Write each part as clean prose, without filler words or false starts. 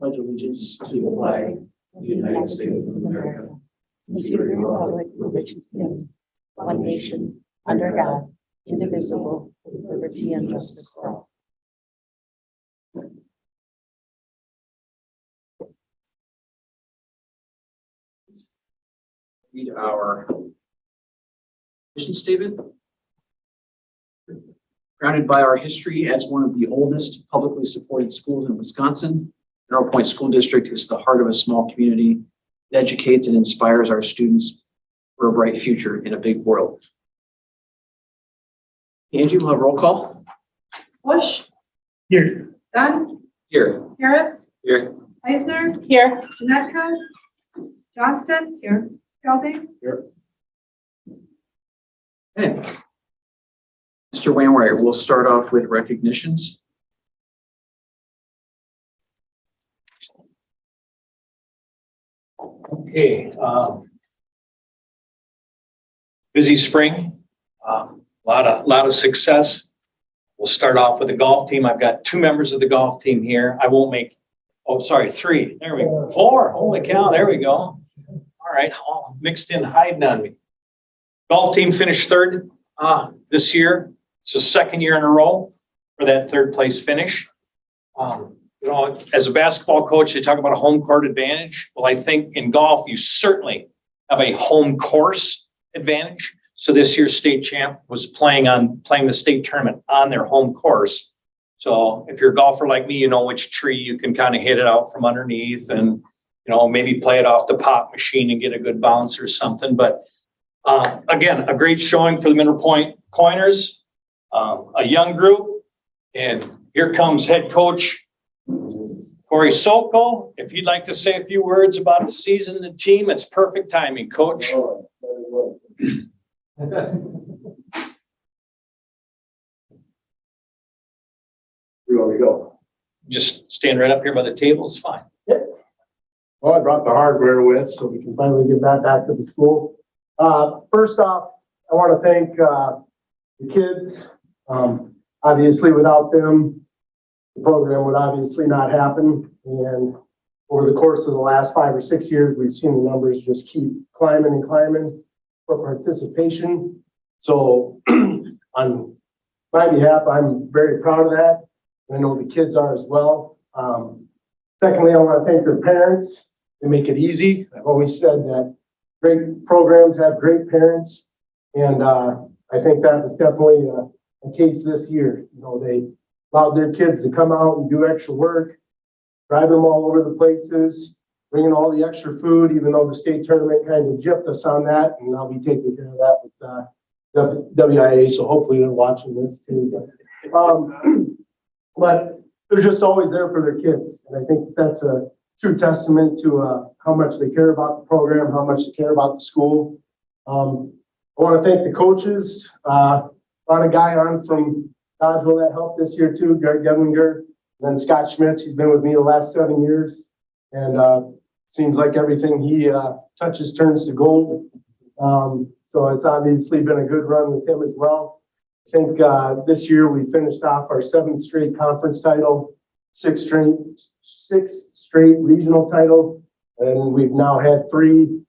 pledge allegiance to the flag of the United States of America, and to the republic for which it stands, one nation, under God, indivisible, with liberty and justice for all. Read our mission statement. Grounded by our history as one of the oldest publicly supported schools in Wisconsin, Mineral Point School District is the heart of a small community that educates and inspires our students for a bright future in a big world. Angie, we'll have roll call. Bush. Here. Dunn. Here. Harris. Here. Eisner. Here. Janetka. Johnston. Here. Gelding. Here. Okay. Mr. Wainwright, we'll start off with recognitions. Okay. Busy spring. A lot of success. We'll start off with the golf team. I've got 2 members of the golf team here. I won't make, oh, sorry, 3. There we go. 4. Holy cow. There we go. All right. All mixed in, hiding on me. Golf team finished 3rd this year. It's the 2nd year in a row for that 3rd place finish. As a basketball coach, they talk about a home court advantage. Well, I think in golf, you certainly have a home course advantage. So this year's state champ was playing the state tournament on their home course. So if you're a golfer like me, you know which tree you can kind of hit it out from underneath and, maybe play it off the pop machine and get a good bounce or something. But again, a great showing for the Mineral Point Coiners. A young group, and here comes head coach Corey Sokol. If you'd like to say a few words about the season and the team, it's perfect timing, coach. You want me to go? Just stand right up here by the table, it's fine. Well, I brought the hardware with, so we can finally get that back to the school. First off, I want to thank the kids. Obviously, without them, the program would obviously not happen. And over the course of the last 5 or 6 years, we've seen the numbers just keep climbing and climbing for participation. So on my behalf, I'm very proud of that. I know the kids are as well. Secondly, I want to thank their parents. They make it easy. I've always said that great programs have great parents. And I think that was definitely a case this year. They allowed their kids to come out and do extra work, drive them all over the places, bring in all the extra food, even though the state tournament kind of gypped us on that. And I'll be taking care of that with WIA. So hopefully they're watching this too. But they're just always there for their kids. And I think that's a true testament to how much they care about the program, how much they care about the school. I want to thank the coaches. Brought a guy on from Dodgeville that helped this year too, Gerd Gedlinger. And then Scott Schmitz, he's been with me the last 7 years. And seems like everything he touches turns to gold. So it's obviously been a good run with him as well. I think this year we finished off our 7th straight conference title, 6th straight regional title, and we've now had 3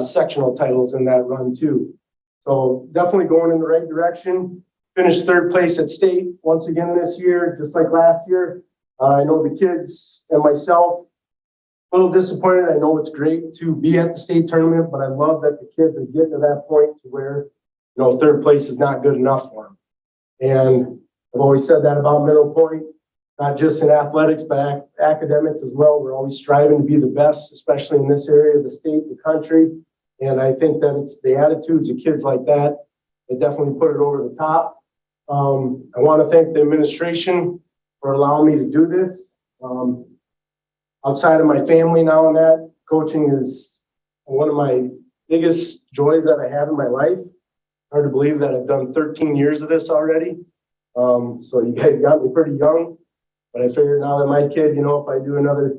sectional titles in that run too. So definitely going in the right direction. Finished 3rd place at state once again this year, just like last year. I know the kids and myself a little disappointed. I know it's great to be at the state tournament, but I love that the kids are getting to that point to where 3rd place is not good enough for them. And I've always said that about Mineral Point, not just in athletics, but academics as well. We're always striving to be the best, especially in this area of the state, the country. And I think that it's the attitudes of kids like that that definitely put it over the top. I want to thank the administration for allowing me to do this. Outside of my family now and that, coaching is one of my biggest joys that I have in my life. Hard to believe that I've done 13 years of this already. So you guys got me pretty young, but I figured now that my kid, if I do another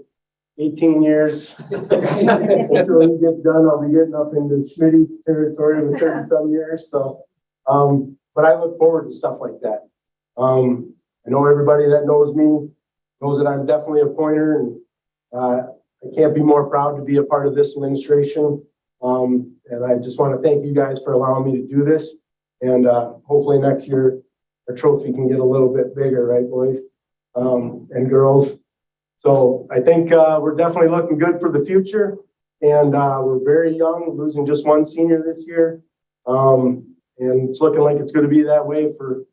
18 years until he gets done, I'll be getting up into Schmitty territory with 30-some years. So, but I look forward to stuff like that. I know everybody that knows me knows that I'm definitely a pointer, and I can't be more proud to be a part of this administration. And I just want to thank you guys for allowing me to do this. And hopefully next year, our trophy can get a little bit bigger, right, boys and girls? So I think we're definitely looking good for the future. And we're very young, losing just one senior this year. And it's looking like it's going to be that way for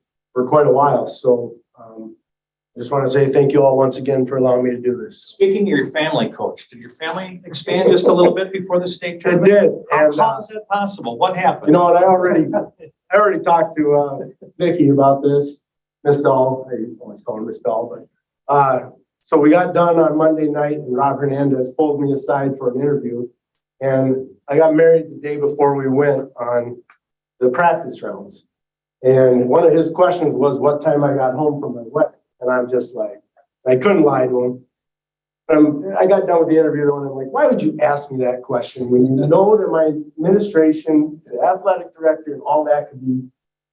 quite a while. So I just want to say thank you all once again for allowing me to do this. Speaking of your family, Coach, did your family expand just a little bit before the state It tournament? did. How And, is that possible? What happened? you know, and I already talked to Vicki about this, Miss Dahl. I always call her Miss Dahl, but so we got done on Monday night, and Rob Hernandez pulled me aside for an interview, and I got married the day before we went on the practice rounds. And one of his questions was what time I got home from my wedding, and I'm just like, I couldn't lie to him. I got done with the interview though, and I'm like, why would you ask me that question when you know that my administration, the athletic director, and all that could be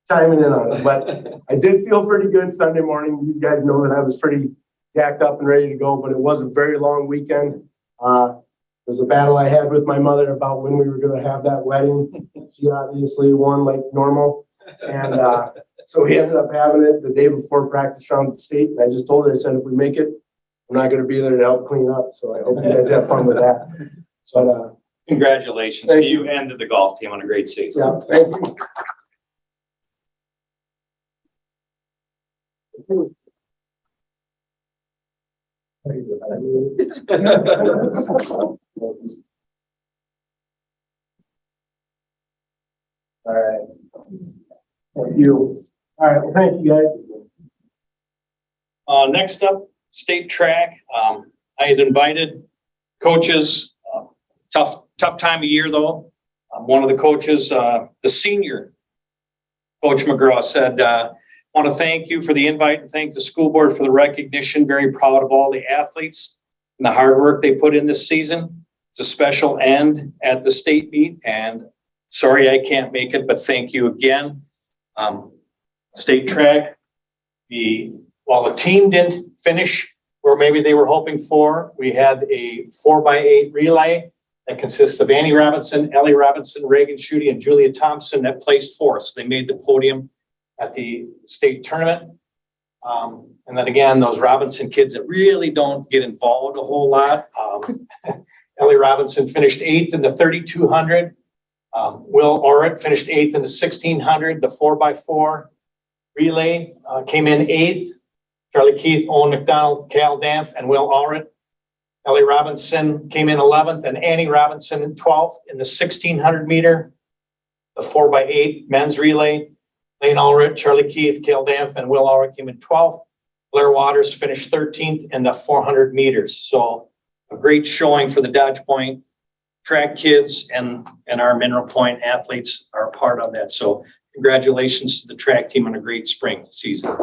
chiming in on it? But I did feel pretty good Sunday morning. These guys know that I was pretty jacked up and ready to go, but it was a very long weekend. It was a battle I had with my mother about when we were going to have that wedding. She obviously won like normal. And so we ended up having it the day before practice rounds at state. And I just told her, I said, if we make it, I'm not going to be there to help clean up. So I hope you guys have fun with that. But Congratulations to you and to the golf team on a great season. yeah, thank you. All right. Thank you. All right. Well, thank you guys. Next up, state track. I had invited coaches. Tough time of year though. One of the coaches, the senior Coach McGraw said, want to thank you for the invite and thank the school board for the recognition. Very proud of all the athletes and the hard work they put in this season. It's a special end at the state meet, and sorry I can't make it, but thank you again. State track, while the team didn't finish where maybe they were hoping for, we had a 4x8 relay that consists of Annie Robinson, Ellie Robinson, Reagan Schutte, and Julia Thompson that placed fourth. They made the podium at the state tournament. And then again, those Robinson kids that really don't get involved a whole lot. Ellie Robinson finished 8th in the 3200. Will Orrit finished 8th in the 1600. The 4x4 relay came in 8th. Charlie Keith, Owen McDonald, Cal Danf, and Will Orrit. Ellie Robinson came in 11th, and Annie Robinson in 12th in the 1600 meter. The 4x8 men's relay. Lane Ulrich, Charlie Keith, Cal Danf, and Will Ulrich came in 12th. Blair Waters finished 13th in the 400 meters. So a great showing for the Dodge Point track kids, and our Mineral Point athletes are a part of that. So congratulations to the track team on a great spring season.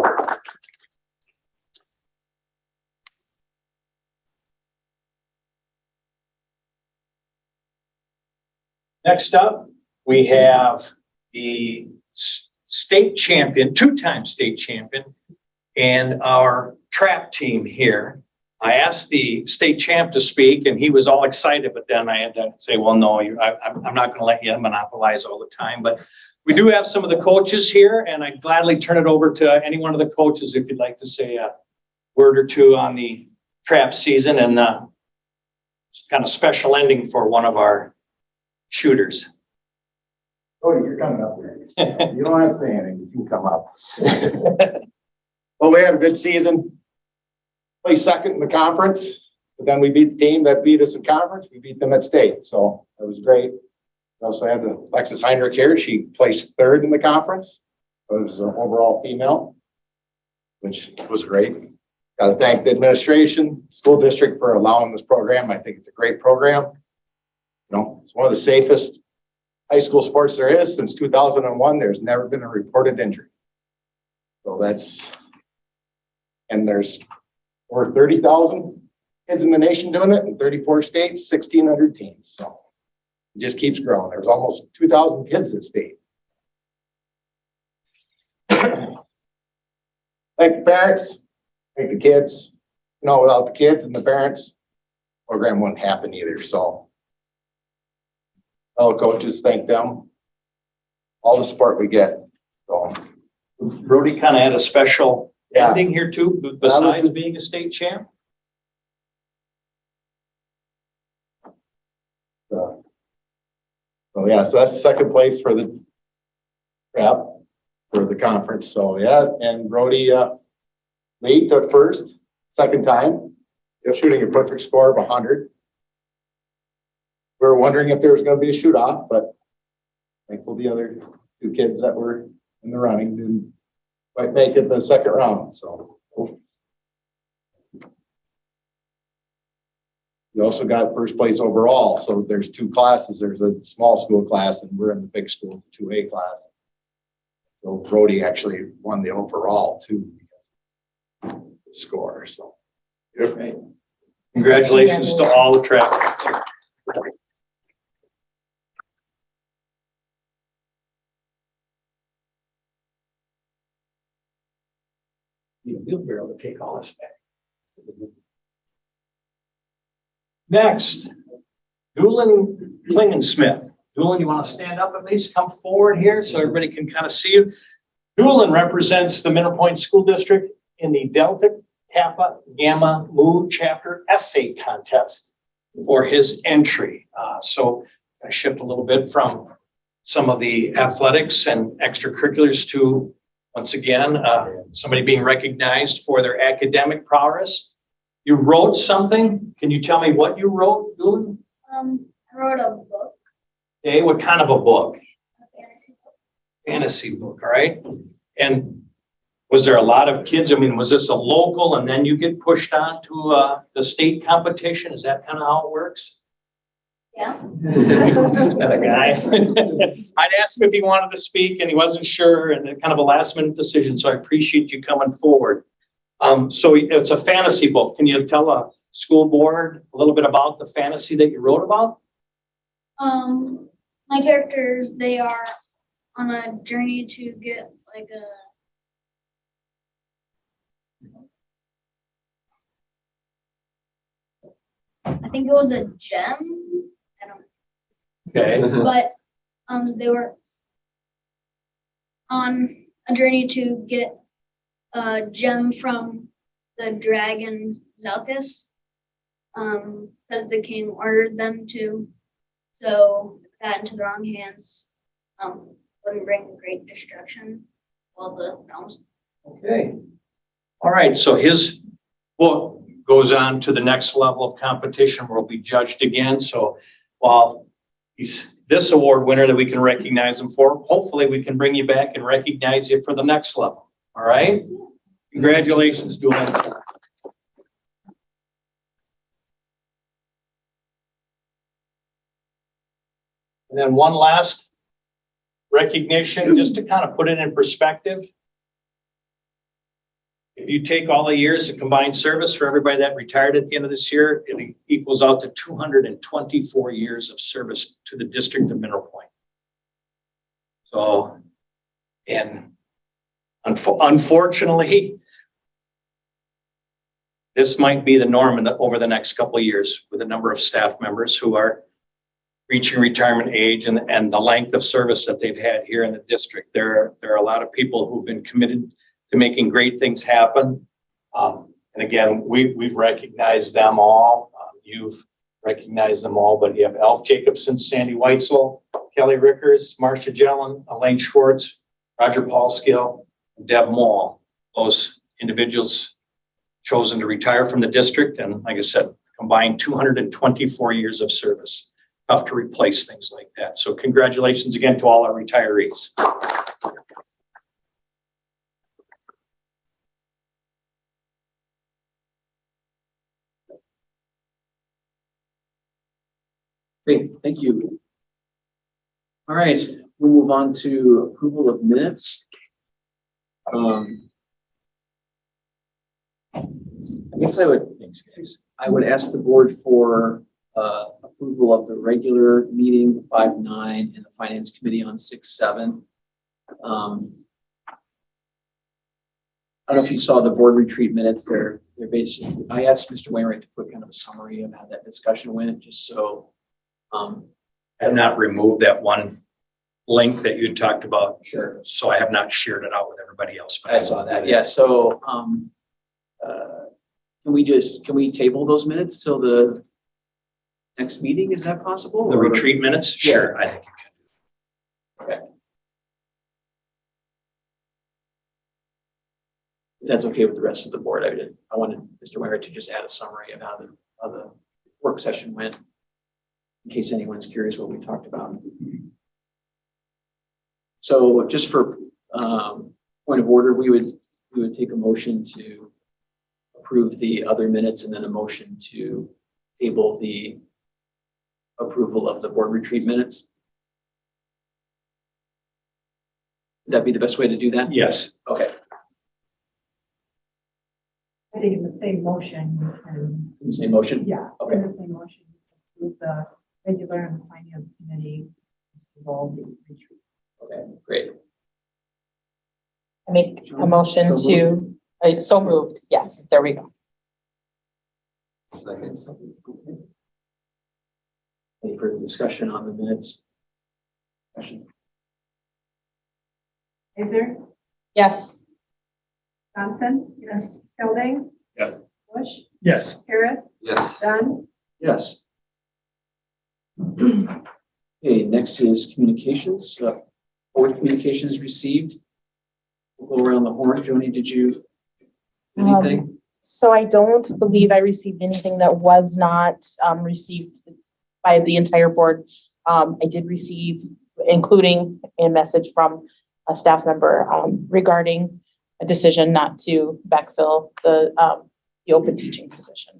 Next up, we have the state champion, two-time state champion, and our trap team here. I asked the state champ to speak, and he was all excited, but then I had to say, well, no, I'm not going to let you monopolize all the time. But we do have some of the coaches here, and I'd gladly turn it over to any one of the coaches if you'd like to say a word or two on the trap season and kind of special ending for one of our shooters. Oh, you're coming up here. You don't have to say anything. You can come up. Well, we had a good season. Placed second in the conference, but then we beat the team that beat us in conference. We beat them at state, so it was great. We also had Alexis Heinrich here. She placed third in the conference. It was an overall female, which was great. Got to thank the administration, school district for allowing this program. I think it's a great program. You know, it's one of the safest high school sports there is. Since 2001, there's never been a reported injury. So and there's over 30,000 kids in the nation doing it in 34 states, 1,600 teams. So it just keeps growing. There's almost 2,000 kids at state. Thank the parents, thank the kids. You know, without the kids and the parents, program wouldn't happen either, so. Fellow coaches, thank them. All the support we get, so. Brody kind of had a special Yeah. ending here too, besides being a state champ. So yeah, so that's second place for the prep for the conference. So yeah, and Brody, Lee took first, second time, shooting a perfect score of 100. We were wondering if there was going to be a shoot off, but thankful the other two kids that were in the running didn't quite make it the second round. So we also got first place overall. So there's two classes. There's a small school class and we're in the big school, 2A class. So Brody actually won the overall too score. So Great. Congratulations to all the track. Need a wheelbarrow to take all this back. Next, Doolin Klingensmith. Doolin, you want to stand up at least? Come forward here so everybody can kind of see you. Doolin represents the Mineral Point School District in the Delta Kappa Gamma Mu Chapter Essay Contest for his entry. So I shift a little bit from some of the athletics and extracurriculars to, once again, somebody being recognized for their academic prowess. You wrote something. Can you tell me what you wrote, Doolin? I wrote a book, Okay, what kind of a book? a fantasy book. Fantasy book, all right. And was there a lot of kids? I mean, was this a local and then you get pushed on to the state competition? Is that kind of how it works? Yeah. Another guy. I'd asked him if he wanted to speak and he wasn't sure, and kind of a last minute decision. So I appreciate you coming forward. So it's a fantasy book. Can you tell a school board a little bit about the fantasy that you wrote about? My characters, they are on a journey to get like I think it was a gem. I don't Okay. but they were on a journey to get a gem from the dragon Zelkus, because the king ordered them to. So if it got into the wrong hands, wouldn't bring great destruction. Well, the realms. Okay. All right. So his book goes on to the next level of competition where he'll be judged again. So while he's this award winner that we can recognize him for, hopefully we can bring you back and recognize you for the next level. All right. Congratulations, Doolin. And then one last recognition, just to kind of put it in perspective. If you take all the years of combined service for everybody that retired at the end of this year, it equals out to 224 years of service to the District of Mineral Point. So, and unfortunately, this might be the norm over the next couple of years with a number of staff members who are reaching retirement age and the length of service that they've had here in the district. There are a lot of people who've been committed to making great things happen. And again, we've recognized them all. You've recognized them all, but you have Alf Jacobson, Sandy Weitzel, Kelly Rickers, Marcia Jellin, Elaine Schwartz, Roger Paulskill, and Deb Moll. Those individuals chosen to retire from the district. And like I said, combined 224 years of service. Tough to replace things like that. So congratulations again to all our retirees. Great, thank you. All right, we'll move on to approval of minutes. I guess I would ask the board for approval of the regular meeting, 5-9, and the finance committee on 6-7. I don't know if you saw the board retreat minutes. They're basically, I asked Mr. Wainwright to put kind of a summary of how that discussion went, just so. I have not removed that one link that you talked about, Sure. so I have not shared it out with everybody else. But I saw that, yeah, so, can we table those minutes till the next meeting? Is that possible? The Or- retreat minutes? Sure, I think you can. Okay. If that's okay with the rest of the board, I wanted Mr. Wainwright to just add a summary of how the work session went, in case anyone's curious what we talked about. So just for point of order, we would take a motion to approve the other minutes and then a motion to table the approval of the board retreat minutes. Would that be the best way to do that? Yes, Okay. I think in the same motion, you can, Same motion? yeah, Okay. in the same motion, with the regular and finance committee, involved in retreat. Okay, great. I make a motion So to, so moved, yes, there we go. Second. Any further discussion on the minutes? Discussion. Ister, Yes. Johnston? Yes. Skelding? Yes. Bush? yes. Harris? Yes. Dunn? Yes. Okay, next is communications. Board communications received. We'll go around the horn. Joni, did you? Anything? So I don't believe I received anything that was not received by the entire board. I did receive, including a message from a staff member regarding a decision not to backfill the open teaching position.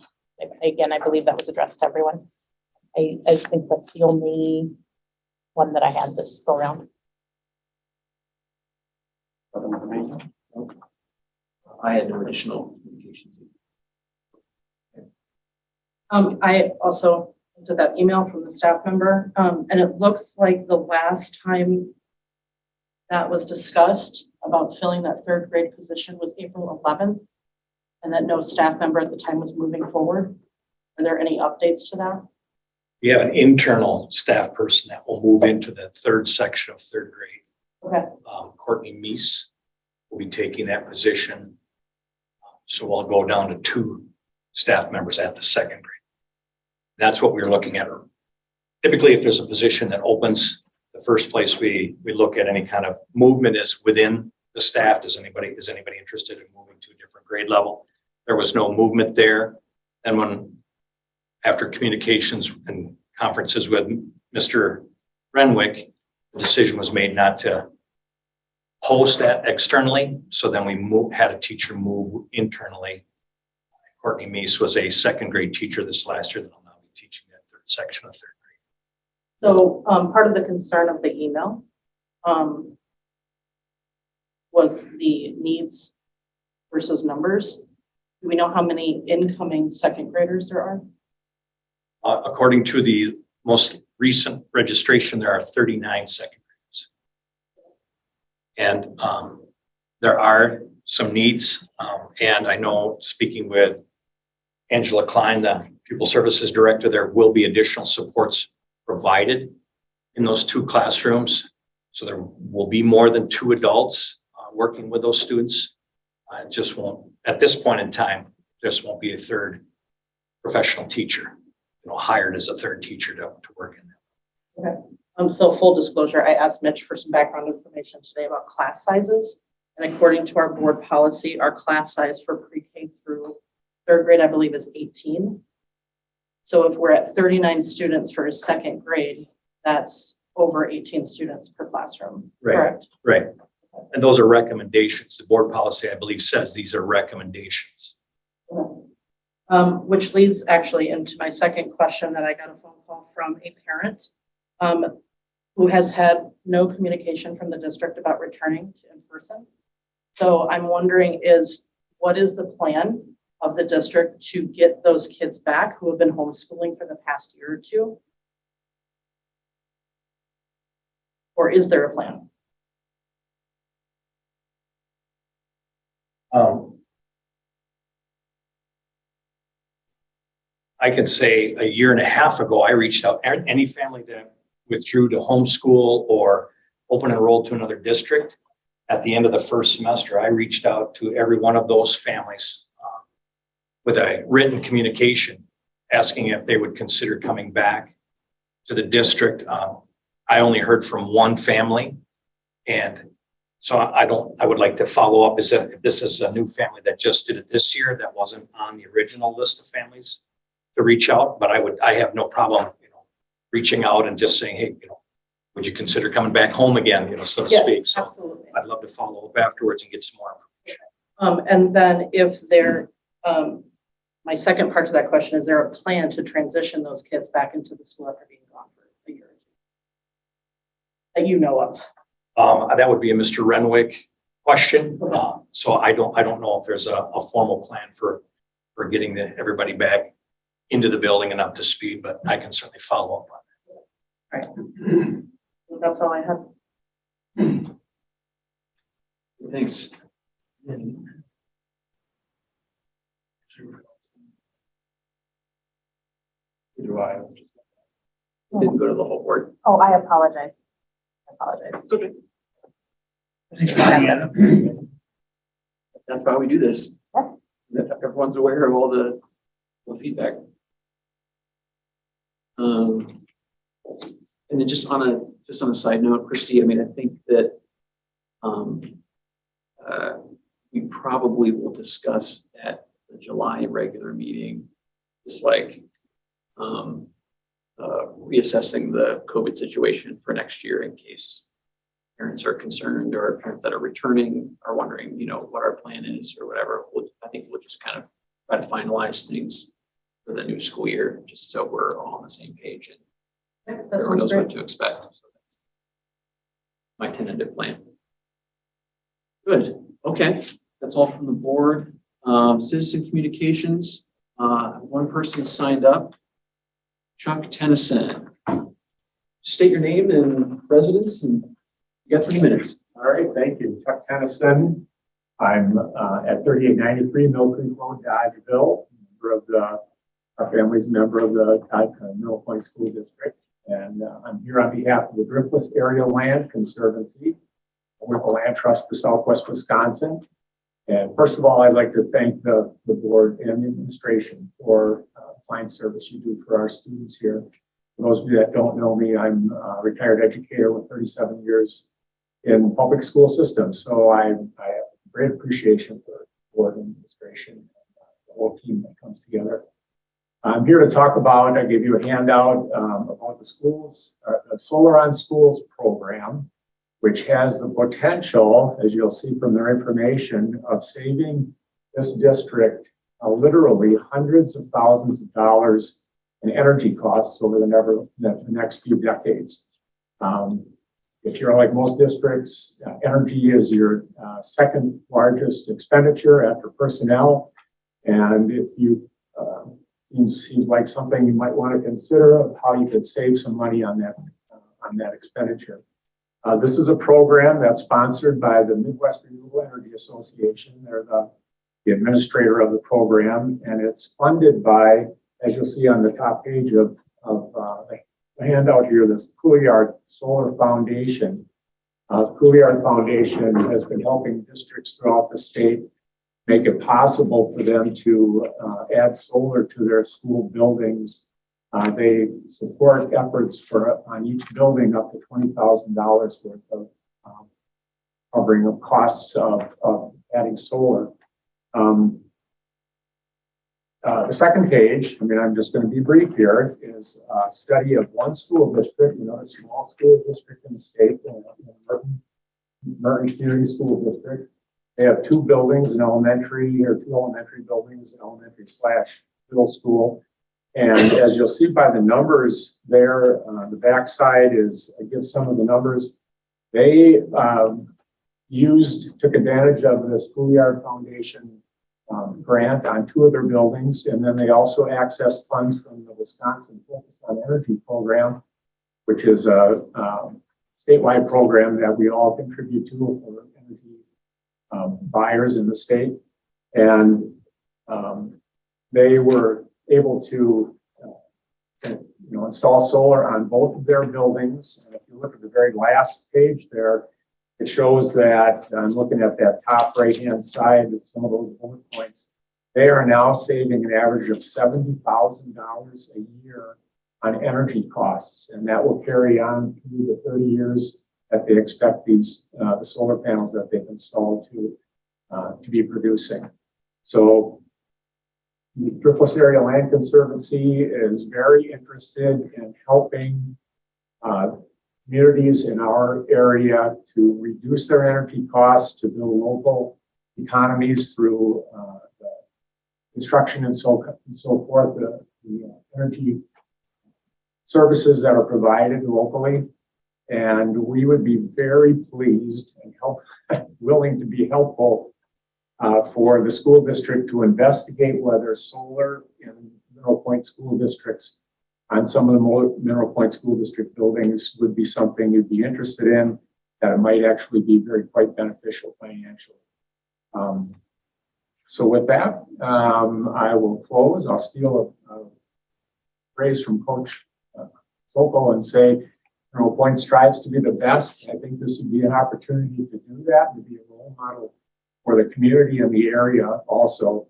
Again, I believe that was addressed to everyone. I think that's the only one that I had this go around. I had no additional communications. I also did that email from the staff member, and it looks like the last time that was discussed about filling that third grade position was April 11th, and that no staff member at the time was moving forward. Are there any updates to that? We have an internal staff person that will move into the third section of third grade. Okay, Courtney Meese will be taking that position. So we'll go down to 2 staff members at the second grade. That's what we're looking at. Typically, if there's a position that opens, the first place we look at any kind of movement is within the staff. Is anybody interested in moving to a different grade level? There was no movement there. And after communications and conferences with Mr. Renwick, the decision was made not to post that externally. So then we had a teacher move internally. Courtney Meese was a second grade teacher this last year that will now be teaching that third section of third grade. so part of the concern of the email was the needs versus numbers. Do we know how many incoming second graders there are? According to the most recent registration, there are 39 second graders. And there are some needs. And I know, speaking with Angela Klein, the Pupil Services Director, there will be additional supports provided in those 2 classrooms. So there will be more than 2 adults working with those students. Just won't, at this point in time, just won't be a third professional teacher, hired as a third teacher to work in that. Okay. So full disclosure, I asked Mitch for some background information today about class sizes. And according to our board policy, our class size for pre-K through third grade, I believe, is 18. So if we're at 39 students for second grade, that's over 18 students per classroom, Right. correct? Right. And those are recommendations. The board policy, I believe, says these are recommendations. Which leads actually into my second question that I got a phone call from a parent who has had no communication from the district about returning to in-person. So I'm wondering what is the plan of the district to get those kids back who have been homeschooling for the past year or 2? Or is there a plan? I could say a year and a half ago, I reached out, any family that withdrew to homeschool or open enrolled to another district. At the end of the first semester, I reached out to every one of those families with a written communication asking if they would consider coming back to the district. I only heard from one family. And so I would like to follow up is that if this is a new family that just did it this year, that wasn't on the original list of families to reach out, but I have no problem, reaching out and just saying, hey, would you consider coming back home again, so to Yes, speak. So absolutely. I'd love to follow up afterwards and get some more information. And then if there, my second part to that question, is there a plan to transition those kids back into the school after being gone for a year? That you know of? That would be a Mr. Renwick question. So I don't know if there's a formal plan for getting everybody back into the building and up to speed, but I can certainly follow up on that. Right. That's all I have. Thanks. Do I? Didn't go to the whole board. Oh, I apologize. I apologize. It's okay. That's why we do this. Yeah. That everyone's aware of all the feedback. And then just on a side note, Christy, I mean, I think that we probably will discuss at the July regular meeting, just like reassessing the COVID situation for next year in case parents are concerned or parents that are returning are wondering, what our plan is or whatever. I think we'll just kind of try to finalize things for the new school year, just so we're all on the same page and That everyone sounds knows what great. to expect. So that's my tentative plan. Good. Okay. That's all from the board. Citizen communications. One person signed up. Chuck Tennyson. State your name and residence, and you got 3 minutes. All right, thank you. Chuck Tennyson. I'm at 3893 Mill Creek Road, Dodgeville. Our family's a member of the Mill Point School District. And I'm here on behalf of the Driftless Area Land Conservancy with the Land Trust for Southwest Wisconsin. And first of all, I'd like to thank the board and the administration for fine service you do for our students here. For those of you that don't know me, I'm a retired educator with 37 years in public school systems. So I have great appreciation for the board and administration and the whole team that comes together. I'm here to talk about, I gave you a handout about the schools, the Solar on Schools program, which has the potential, as you'll see from their information, of saving this district literally hundreds of thousands of dollars in energy costs over the next few decades. If you're like most districts, energy is your second largest expenditure after personnel. And if you seems like something you might want to consider of how you could save some money on that expenditure. This is a program that's sponsored by the Midwest Renewable Energy Association. They're the administrator of the program, and it's funded by, as you'll see on the top page of the handout here, this Couillard Solar Foundation. Couillard Foundation has been helping districts throughout the state make it possible for them to add solar to their school buildings. They support efforts on each building up to $20,000 worth of covering of costs of adding solar. The second page, I'm just going to be brief here, is a study of one school district, a small school district in the state, Merton Community School District. They have two buildings, two elementary buildings, an elementary/middle school. And as you'll see by the numbers there, the backside gives some of the numbers. They took advantage of this Couillard Foundation grant on two of their buildings, and then they also accessed funds from the Wisconsin Focus on Energy program, which is a statewide program that we all contribute to for energy buyers in the state. And they were able to install solar on both of their buildings. And if you look at the very last page there, it shows that, I'm looking at that top right-hand side of some of those bullet points, they are now saving an average of $70,000 a year on energy costs. And that will carry on through the 30 years that they expect these, the solar panels that they've installed to be producing. So the Driftless Area Land Conservancy is very interested in helping communities in our area to reduce their energy costs, to build local economies through the construction and so forth, the energy services that are provided locally. And we would be very pleased and willing to be helpful for the school district to investigate whether solar in Mineral Point school districts on some of the Mineral Point school district buildings would be something you'd be interested in, that it might actually be quite beneficial financially. So with that, I will close. I'll steal a phrase from Coach Sokol and say, Mineral Point strives to be the best. I think this would be an opportunity to do that, to be a role model for the community and the area also.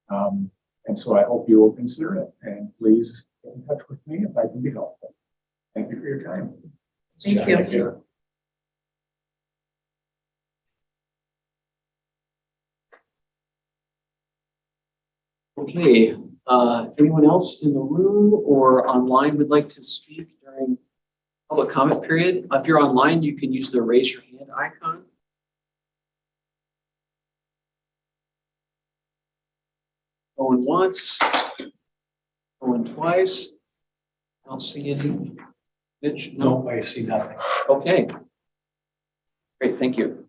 And so I hope you will consider it, and please get in touch with me if I can be helpful. Thank you for your time. Thank you. Okay, anyone else in the room or online would like to speak during public comment period? If you're online, you can use the raise your hand icon. Going once, going twice. I don't see any. Mitch, no? No, I see nothing. Okay. Great, thank you.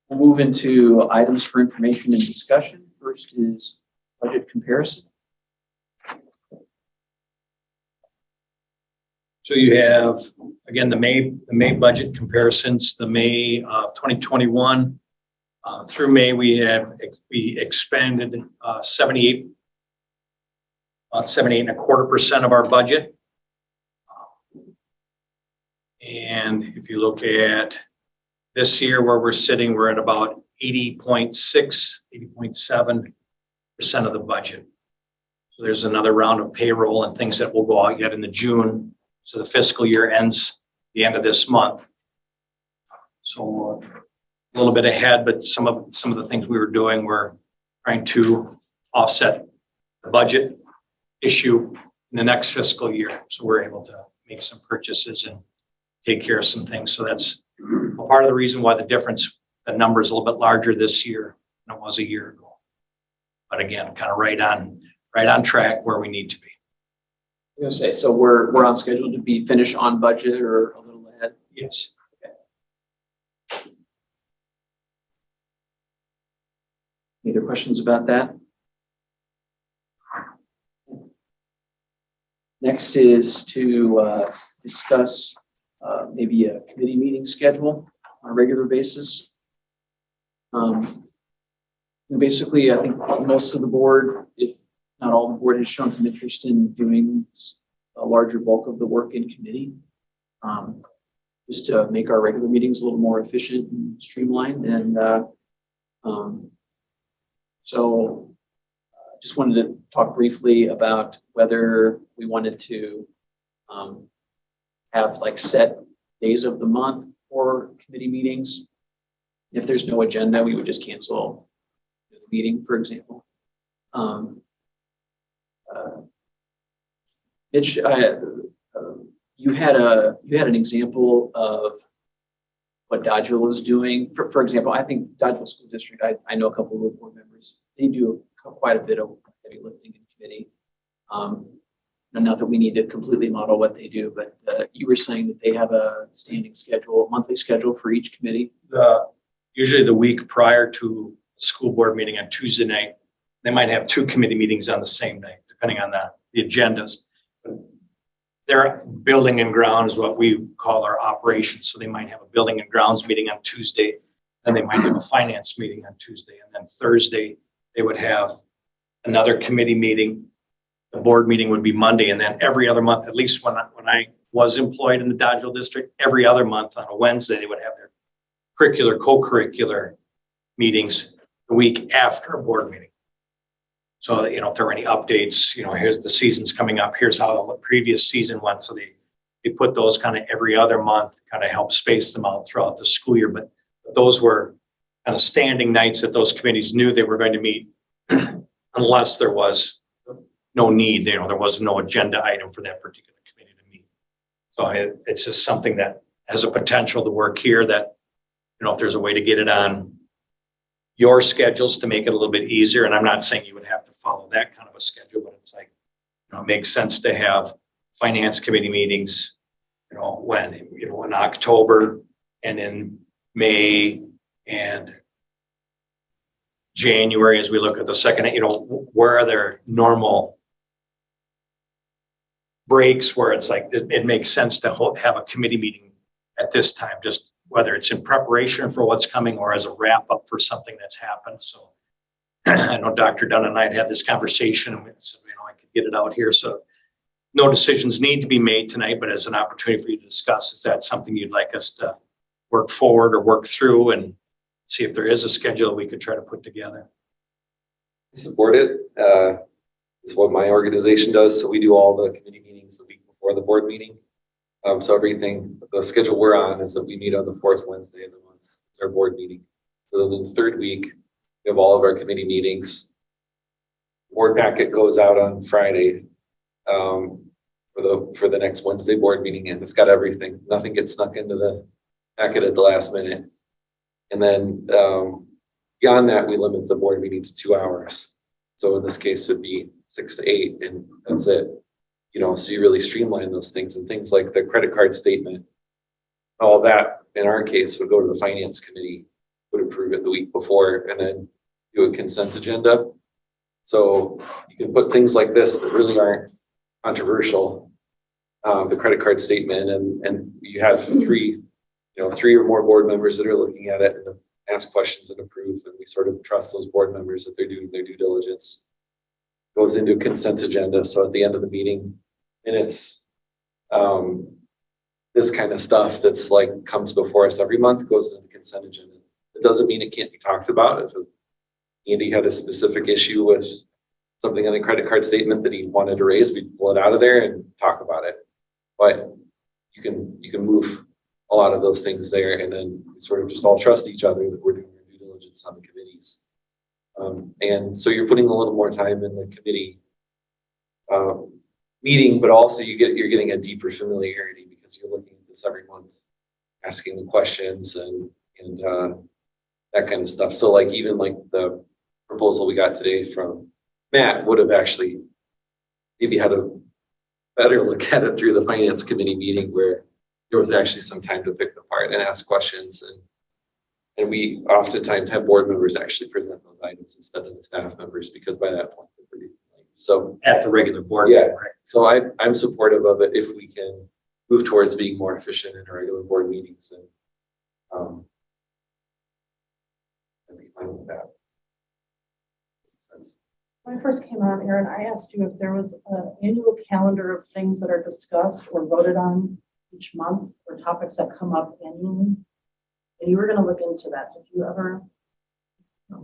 We'll move into items for information and discussion. First is budget comparison. So you have, again, the May budget comparisons, the May of 2021 through May, we expanded 78.25% of our budget. And if you look at this year where we're sitting, we're at about 80.6, 80.7% of the budget. So there's another round of payroll and things that will go out yet in the June. So the fiscal year ends the end of this month. So a little bit ahead, but some of the things we were doing were trying to offset the budget issue in the next fiscal year. So we're able to make some purchases and take care of some things. So that's a part of the reason why the number is a little bit larger this year than it was a year ago. But again, kind of right on track where we need to be. I'm gonna say, so we're on schedule to be finished on budget or a little ahead. Yes. Any other questions about that? Next is to discuss maybe a committee meeting schedule on a regular basis. And basically, I think most of the board, if not all the board, has shown some interest in doing a larger bulk of the work in committee, just to make our regular meetings a little more efficient and streamlined. And so just wanted to talk briefly about whether we wanted to have like set days of the month for committee meetings. If there's no agenda, we would just cancel the meeting, for example. Mitch, you had an example of what Dodgeville is doing. For example, I think Dodgeville School District, I know a couple of board members, they do quite a bit of heavy lifting in committee. And not that we need to completely model what they do, but you were saying that they have a standing schedule, monthly schedule for each committee. Usually the week prior to school board meeting on Tuesday night, they might have 2 committee meetings on the same night, depending on the agendas. Their building and grounds, what we call our operations. So they might have a building and grounds meeting on Tuesday, then they might have a finance meeting on Tuesday, and then Thursday they would have another committee meeting. The board meeting would be Monday, and then every other month, at least when I was employed in the Dodgeville district, every other month on a Wednesday, they would have their curricular, co-curricular meetings the week after a board meeting. So, you know, if there were any updates, you know, here's the season's coming up, here's how the previous season went. So they put those kind of every other month, kind of help space them out throughout the school year. But those were kind of standing nights that those committees knew they were going to meet unless there was no need, you know, there was no agenda item for that particular committee to meet. So it's just something that has a potential to work here that, you know, if there's a way to get it on your schedules to make it a little bit easier. And I'm not saying you would have to follow that kind of a schedule, but it's like, you know, it makes sense to have finance committee meetings, you know, when, you know, in October and in May and January, as we look at the second, you know, where are there normal breaks where it's like, it makes sense to have a committee meeting at this time, just whether it's in preparation for what's coming or as a wrap up for something that's happened. So I know Dr. Dunn and I had this conversation and we said, you know, I could get it out here. So no decisions need to be made tonight, but as an opportunity for you to discuss, is that something you'd like us to work forward or work through and see if there is a schedule we could try to put together? I support it. It's what my organization does. So we do all the committee meetings the week before the board meeting. So everything, the schedule we're on is that we meet on the fourth Wednesday of the month. It's our board meeting. So then the third week, we have all of our committee meetings. Board packet goes out on Friday for the next Wednesday board meeting, and it's got everything. Nothing gets snuck into the packet at the last minute. And then beyond that, we limit the board meetings to 2 hours. So in this case, it'd be 6 to 8, and that's it. You know, so you really streamline those things, and things like the credit card statement, all that in our case would go to the finance committee, would approve it the week before, and then do a consent agenda. So you can put things like this that really aren't controversial, the credit card statement, and you have three or more board members that are looking at it and ask questions and approve, and we sort of trust those board members that they're doing their due diligence. Goes into a consent agenda. So at the end of the meeting, and it's this kind of stuff that's like comes before us every month goes into the consent agenda. It doesn't mean it can't be talked about. If Andy had a specific issue with something on the credit card statement that he wanted to raise, we'd pull it out of there and talk about it. But you can move a lot of those things there, and then we sort of just all trust each other that we're doing our due diligence on the committees. And so you're putting a little more time in the committee meeting, but also you're getting a deeper familiarity because you're looking at this every month, asking the questions and that kind of stuff. So like even like the proposal we got today from Matt would have actually maybe had a better look at it through the finance committee meeting where there was actually some time to pick it apart and ask questions. And we oftentimes have board members actually present those items instead of the staff members, because by that point, they're pretty familiar. So At the regular board. yeah, meeting, right? so I'm supportive of it if we can move towards being more efficient in our regular board meetings, and I'd be fine with that. Makes sense. When I first came on, Aaron, I asked you if there was an annual calendar of things that are discussed or voted on each month, or topics that come up annually. And you were going to look into that. Did you ever?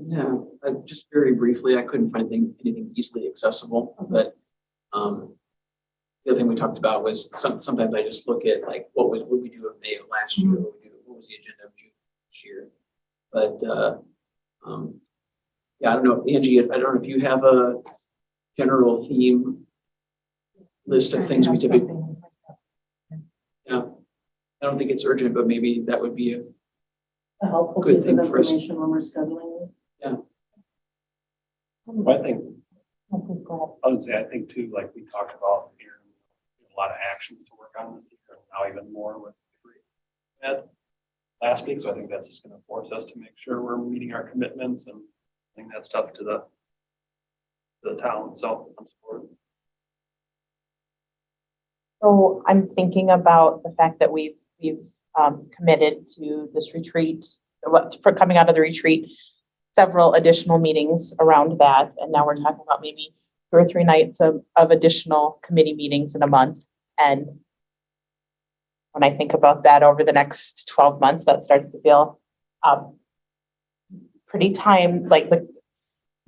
Yeah, just very briefly, I couldn't find anything easily accessible, but the other thing we talked about was sometimes I just look at like what we do in May of last year, what was the agenda of June this year. But yeah, I don't know, Angie, I don't know if you have a general theme list of things we typically. Yeah, I don't think it's urgent, but maybe that would be A helpful Good piece thing of for us. information when we're scheduling this. Yeah. I think, Oh, please go I would say, I think too, like we talked about here, a lot of actions to work on this year, and now even more with Ed last week. So I think that's just going to force us to make sure we're meeting our commitments and bring that stuff to the town. So I'm supportive. So I'm thinking about the fact that we've committed to this retreat, for coming out of the retreat, several additional meetings around that. And now we're talking about maybe 2 or 3 nights of additional committee meetings in a month. And when I think about that over the next 12 months, that starts to feel pretty like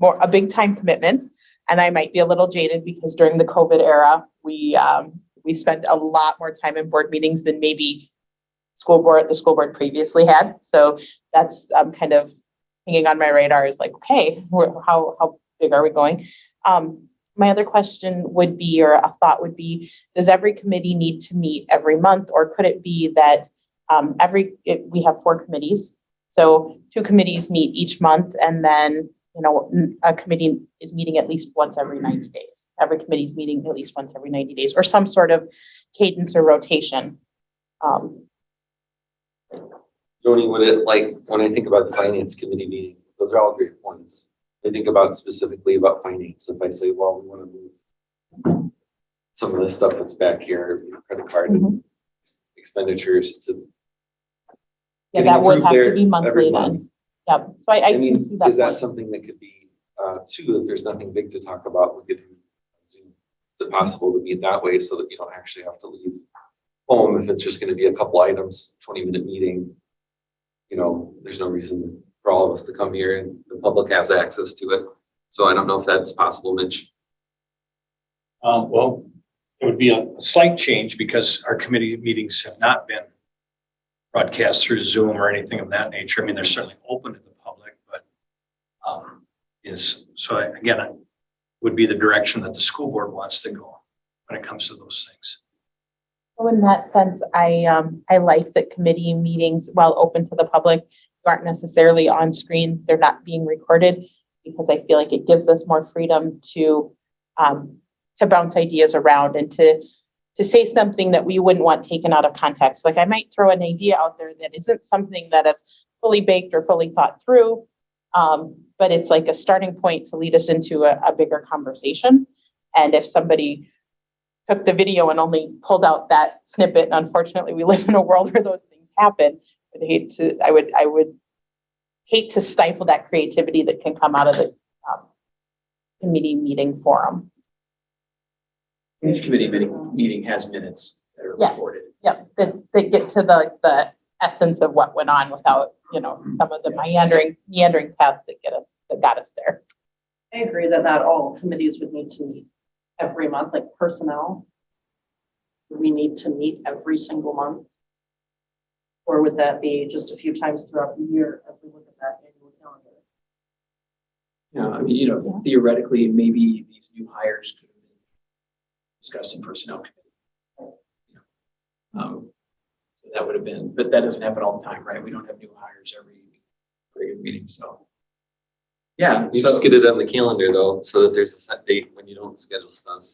a big time commitment. And I might be a little jaded because during the COVID era, we spent a lot more time in board meetings than maybe the school board previously had. So that's kind of hanging on my radar is like, okay, how big are we going? My other question would be, or a thought would be, does every committee need to meet every month, or could it be that we have 4 committees, so 2 committees meet each month, and then a committee is meeting at least once every 90 days. Every committee is meeting at least once every 90 days, or some sort of cadence or rotation. Joni, would it, like, when I think about the finance committee meeting, those are all great points. I think about specifically about finance. If I say, well, we want to move some of the stuff that's back here, credit card and expenditures to. Yeah, getting that would approved have to there be monthly every then. month. Yep. So I I mean, can see that is that point. something that could be, too, if there's nothing big to talk about, we could do Zoom. Is it possible to meet that way so that you don't actually have to leave home if it's just going to be a couple items, 20-minute meeting? There's no reason for all of us to come here, and the public has access to it. So I don't know if that's possible, Mitch. Well, it would be a slight change because our committee meetings have not been broadcast through Zoom or anything of that nature. I mean, they're certainly open to the public, but again, it would be the direction that the school board wants to go when it comes to those things. So in that sense, I like that committee meetings, while open to the public, aren't necessarily on screen. They're not being recorded, because I feel like it gives us more freedom to bounce ideas around and to say something that we wouldn't want taken out of context. Like I might throw an idea out there that isn't something that is fully baked or fully thought through, but it's like a starting point to lead us into a bigger conversation. And if somebody took the video and only pulled out that snippet, and unfortunately we live in a world where those things happen, I would hate to stifle that creativity that can come out of the committee meeting forum. Each committee meeting has minutes that are Yes. recorded. Yep, that get to the essence of what went on without, some of the meandering paths that got us there. I agree that all committees would need to meet every month, like personnel. We need to meet every single month. Or would that be just a few times throughout the year as we look at that annual calendar? Yeah, I mean, theoretically, maybe these new hires could have been discussed in personnel committee. So that would have been, but that doesn't happen all the time, right? We don't have new hires every regular meeting, so. Yeah, You so just get it on the calendar though, so that there's a set date when you don't schedule stuff.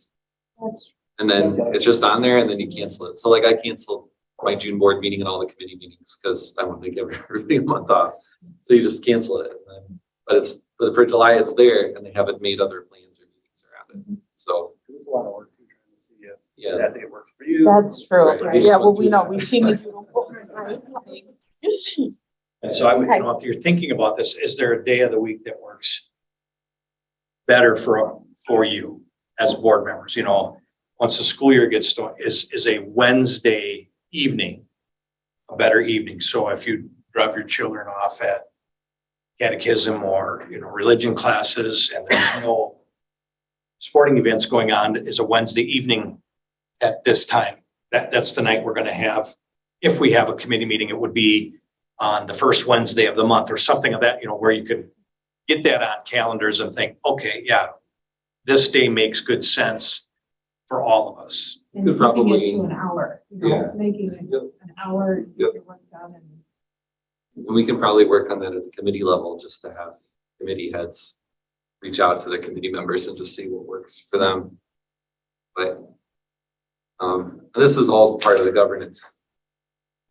And then it's just on there, and then you cancel it. So like I canceled my June board meeting and all the committee meetings because I want to give everything a month off. So you just cancel it. But for July, it's there, and they haven't made other plans or meetings around it. So It's a lot of work too, trying to see if yeah, that day works for you. That's true. Right. Yeah, well, we know, we've seen the doodle. Right? And so if you're thinking about this, is there a day of the week that works better for you as board members? Once the school year gets started, is a Wednesday evening a better evening? So if you drop your children off at catechism or religion classes and there's no sporting events going on, is a Wednesday evening at this time. That's the night we're going to have. If we have a committee meeting, it would be on the first Wednesday of the month or something of that, where you could get that on calendars and think, okay, yeah, this day makes good sense for all of us. And Could keeping probably- it to an hour, Yeah. making it Yep. an hour, Yep. get your work done, and and we can probably work on that at the committee level, just to have committee heads reach out to the committee members and just see what works for them. But this is all part of the governance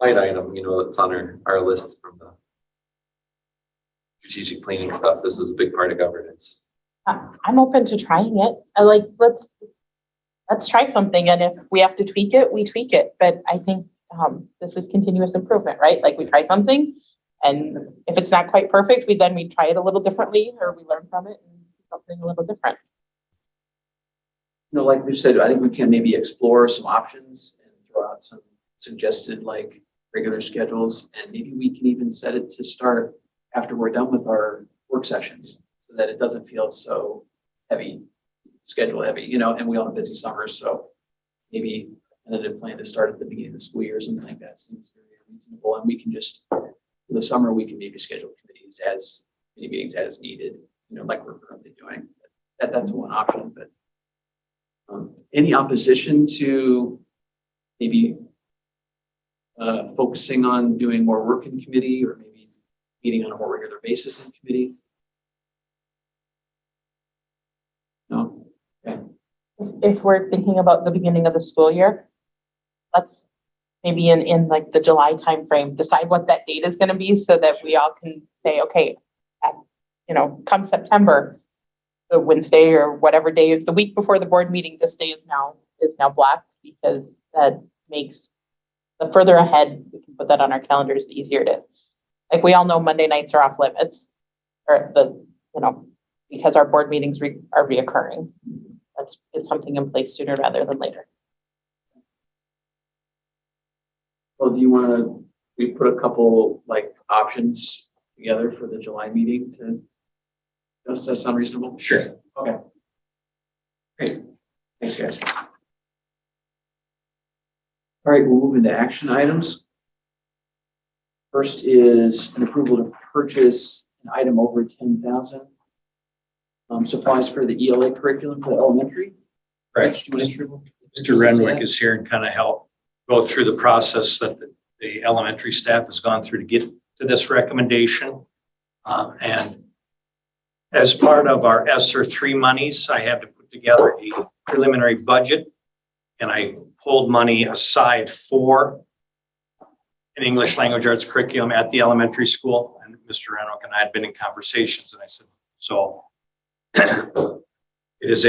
line item, that's on our list from the strategic planning stuff. This is a big part of governance. I'm open to trying it. let's try something. And if we have to tweak it, we tweak it. But I think this is continuous improvement, right? Like we try something and if it's not quite perfect, we try it a little differently or we learn from it and do something a little different. You know, like we said, I think we can maybe explore some options and throw out some suggested like regular schedules. And maybe we can even set it to start after we're done with our work sessions so that it doesn't feel so heavy, schedule heavy, you know, and we all have busy summers. So maybe another plan to start at the beginning of the school year or something like that seems very reasonable. And we can just, in the summer, we can maybe schedule committees as many meetings as needed, you know, like we're currently doing. That's one option, but any opposition to maybe focusing on doing more work in committee or maybe meeting on a more regular basis in committee? No? Okay. If we're thinking about the beginning of the school year, let's maybe in like the July timeframe, decide what that date is going to be so that we all can say, okay, come September, the Wednesday or whatever day, the week before the board meeting, this day is now blocked, because that makes the further ahead we can put that on our calendars, the easier it is. Like we all know Monday nights are off limits, or because our board meetings are reoccurring. Let's get something in place sooner rather than later. Well, do you want to, we put a couple like options together for the July meeting does that sound reasonable? Sure. Okay. Great. Thanks, guys. All right, we'll move into action items. First is an approval to purchase an item over 10,000. Supplies for the ELA curriculum for the elementary. Right. Rich, do you want to Mr. Renwick is here and kind of help go through the process that the elementary staff has gone through to get to this recommendation. And as part of our ESSER 3 monies, I had to put together a preliminary budget, and I pulled money aside for an English language arts curriculum at the elementary school. And Mr. Renwick and I had been in conversations, and I said, so it is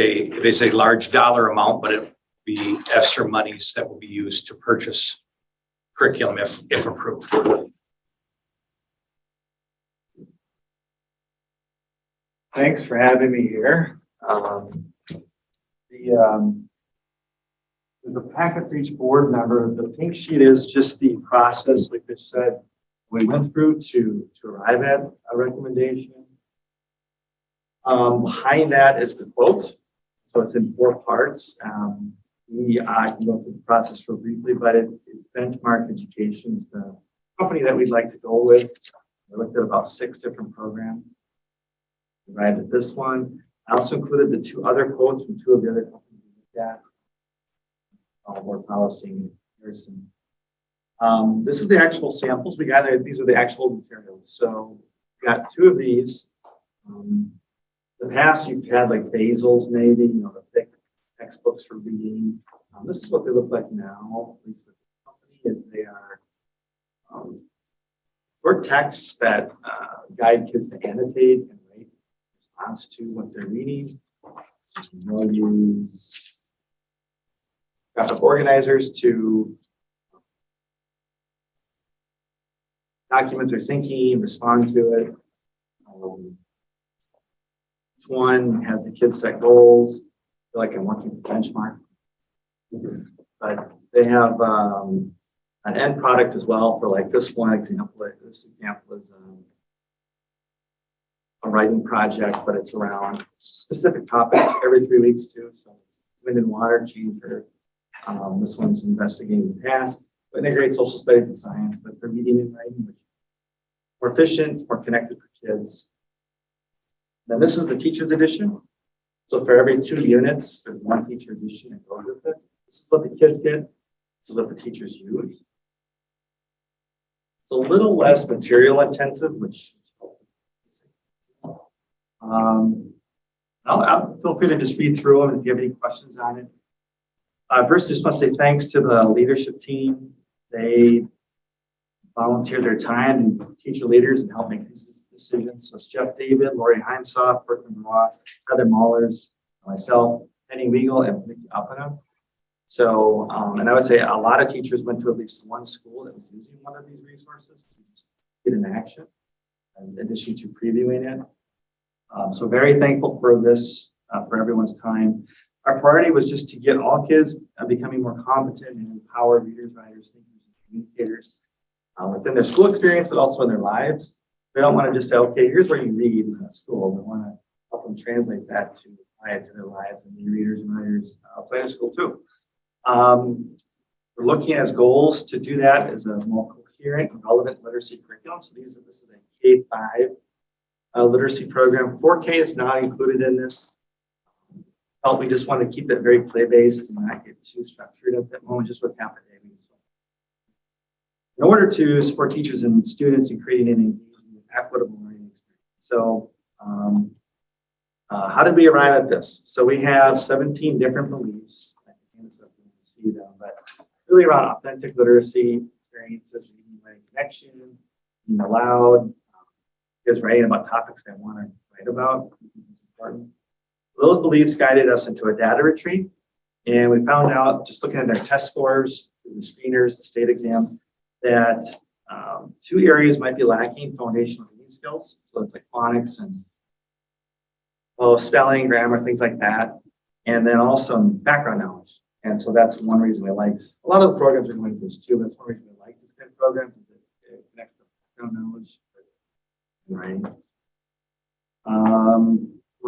a large dollar amount, but it will be ESSER monies that will be used to purchase curriculum if approved. Thanks for having me here. There's a packet for each board member. The pink sheet is just the process, like I said, we went through to arrive at a recommendation. Behind that is the quote. So it's in 4 parts. I can go through the process real briefly, but it's Benchmark Education is the company that we'd like to go with. We looked at about 6 different programs. Arrived at this one. I also included the 2 other quotes from 2 of the other companies we looked at. More policy and comparison. This is the actual samples we got. These are the actual materials. So we got 2 of these. In the past, you've had like Basil's, maybe, the thick textbooks for reading. This is what they look like now, at least with the company, is they are short texts that guide kids to annotate and write in response to what they're reading. We'll use graphic organizers to document their thinking, respond to it. Each one has the kids set goals. I feel like I'm working with Benchmark. But they have an end product as well for like this one example. This example is a writing project, but it's around specific topics every 3 weeks too. So it's wind and water change. This one's investigating the past, but integrate social studies and science, but for reading and writing, which is more efficient, more connected for kids. Then this is the teacher's edition. So for every 2 units, there's 1 teacher edition that goes with it. This is what the kids get. This is what the teachers use. It's a little less material intensive, which I'll feel free to just read through them if you have any questions on it. First, I just want to say thanks to the leadership team. They volunteer their time and teacher leaders and help make these decisions. So it's Jeff David, Lori Heimsoff, Brooklyn Ross, Heather Maulers, myself, Penny Weigel, and Vicki Alpana. So, and I would say a lot of teachers went to at least one school that was using one of these resources to just get in action, in addition to previewing it. So very thankful for this, for everyone's time. Our priority was just to get all kids becoming more competent and empowered readers, writers, thinkers, and communicators within their school experience, but also in their lives. We don't want to just say, okay, here's where you read is at school. We want to help them translate that to apply it to their lives and be readers and writers outside of school too. We're looking as goals to do that as a more coherent and relevant literacy curriculum. So this is a K-5 literacy program. 4K is not included in this. We just want to keep it very play-based and not get too structured at that moment, just with half a day. In order to support teachers and students in creating an engaging, equitable learning experience. So how did we arrive at this? So we have 17 different beliefs. I can see them, but really around authentic literacy experiences, reading, writing connection, being aloud, kids writing about topics they want to write about. It's important. Those beliefs guided us into a data retreat, and we found out, just looking at their test scores, the screeners, the state exam, that 2 areas might be lacking: foundational reading skills, so it's like phonics and spelling, grammar, things like that, and then also background knowledge. And so that's one reason we liked a lot of the programs are going to this too. That's one reason we like this kind of programs is it connects the background knowledge, right?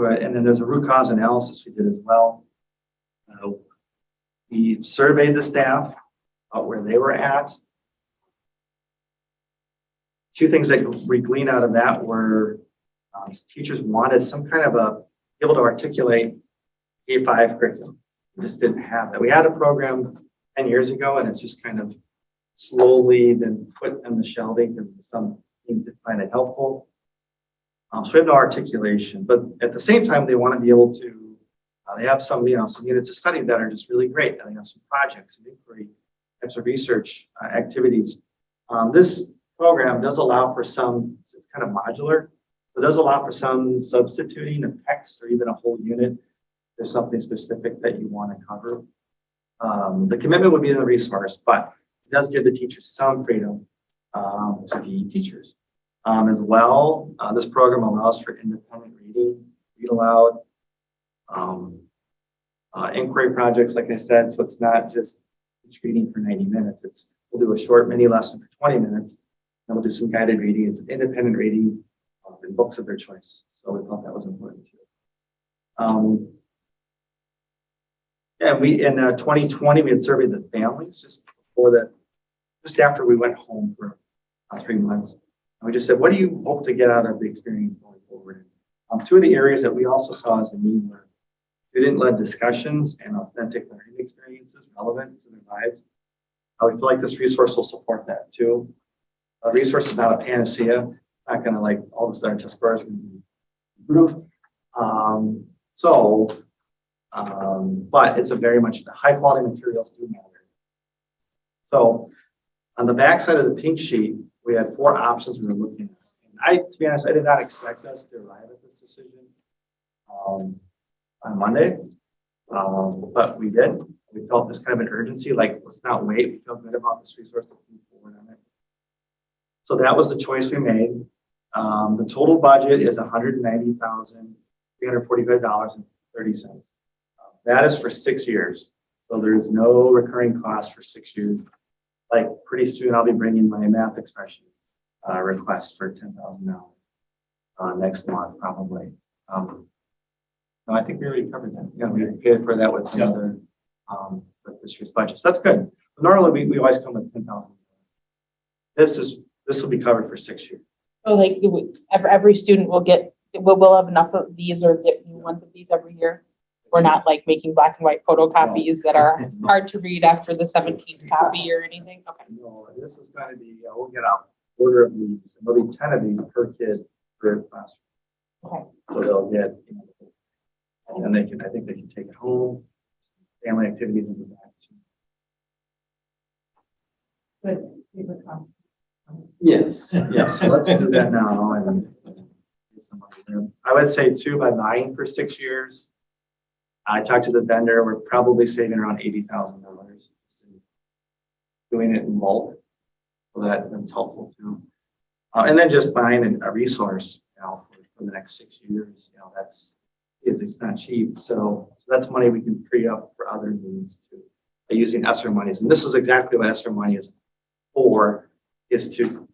Right, and then there's a root cause analysis we did as well. We surveyed the staff about where they were at. 2 things that we gleaned out of that were teachers wanted some kind of able to articulate K-5 curriculum. We just didn't have that. We had a program 10 years ago, and it's just kind of slowly been put on the shelving because some teams didn't find it helpful. So we have no articulation, but at the same time, they want to be able to, they have some units of study that are just really great. And they have some projects and inquiry types of research activities. This program does allow for some, it's kind of modular. It does allow for some substituting of text or even a whole unit. There's something specific that you want to cover. The commitment would be in the resource, but it does give the teachers some freedom to be teachers. As well, this program allows for independent reading, read aloud, inquiry projects, like I said, so it's not just each reading for 90 minutes. We'll do a short mini lesson for 20 minutes, and we'll do some guided reading. It's independent reading in books of their choice. So we thought that was important too. We in 2020 we had surveyed the families just after we went home for 3 months. And we just said, what do you hope to get out of the experience going forward? 2 of the areas that we also saw as a need were student-led discussions and authentic learning experiences relevant to their lives. We feel like this resource will support that too. The resource is not a panacea. It's not going to like all the star test scores going to be improved. But it's a very much high quality materials do matter. So on the back side of the pink sheet, we had 4 options we were looking at. And to be honest, I did not expect us to arrive at this decision on Monday, but we did. We felt this kind of an urgency, like let's not wait. We feel good about this resource, let's move forward on it. So that was the choice we made. The total budget is $190,345.30. That is for 6 years. So there's no recurring cost for 6 years. Like pretty soon, I'll be bringing my math expression request for $10,000 next month, probably. No, I think we already covered that. Yeah, we paid for that with another with this year's budget. So that's good. But normally, we always come with $10,000. This will be covered for 6 years. So like every student will we'll have enough of these or get new ones of these every year. We're not like making black and white photocopies that are hard to read after the 17th copy or anything. Okay. No, this is going to be, we'll get out order of these. And there'll be 10 of these per kid per classroom. Okay. So they'll get, and I think they can take it home, family activities in the back. But Yes. Yes. So let's do that now. And get some money there. I would say too, by buying for 6 years, I talked to the vendor, we're probably saving around $80,000 doing it in bulk. So that's helpful too. And then just buying a resource, for the next 6 years, it's not cheap. So that's money we can free up for other needs too, by using ESSER monies. And this is exactly what ESSER money is for, is to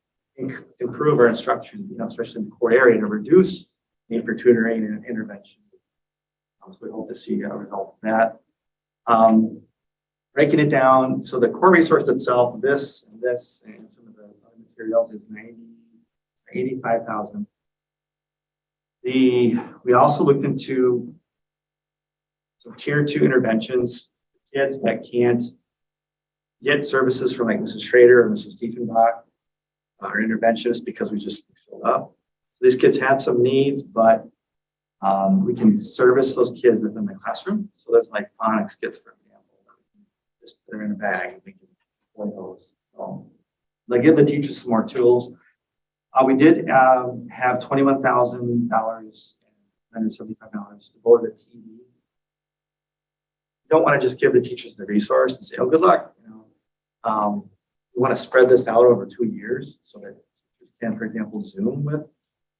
improve our instruction, especially in the core area, to reduce need for tutoring and intervention. So we hope to see a result of that. Breaking it down, so the core resource itself, this, and some of the other materials is 85,000. We also looked into some tier 2 interventions, kids that can't get services from like Mrs. Schrader or Mrs. Diefenbach, our interventionists, because we just filled up. These kids have some needs, but we can service those kids within the classroom. So there's like phonics kits, for example, just put them in a bag and we can deploy those. So they give the teachers some more tools. We did have $21,000 and $175 devoted to PD. You don't want to just give the teachers the resource and say, "Oh, good luck." We want to spread this out over 2 years so that teachers can, for example, Zoom with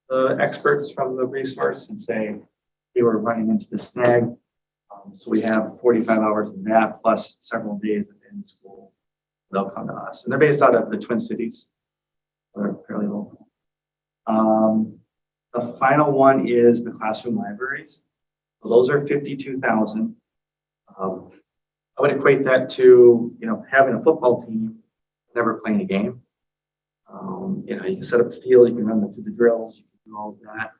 the experts from the resource and say, "Hey, we're running into this snag." So we have 45 hours of that plus several days in school. They'll come to us, and they're based out of the Twin Cities. They're fairly local. The final one is the classroom libraries. So those are 52,000. I would equate that to, having a football team, never playing a game. You can set up the field, you can run them through the drills, you can do all of that.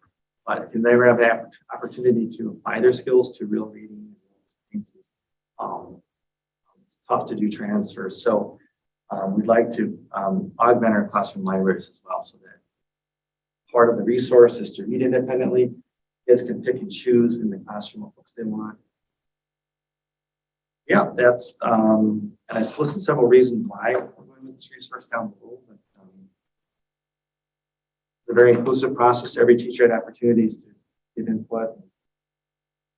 But if you never have the opportunity to apply their skills to real reading and experiences, it's tough to do transfers. So we'd like to augment our classroom libraries as well, so that part of the resource is to read independently. Kids can pick and choose in the classroom what books they want. Yeah, that's, and I listed several reasons why we're going with this resource down below. But, it's a very inclusive process. Every teacher had opportunities to give input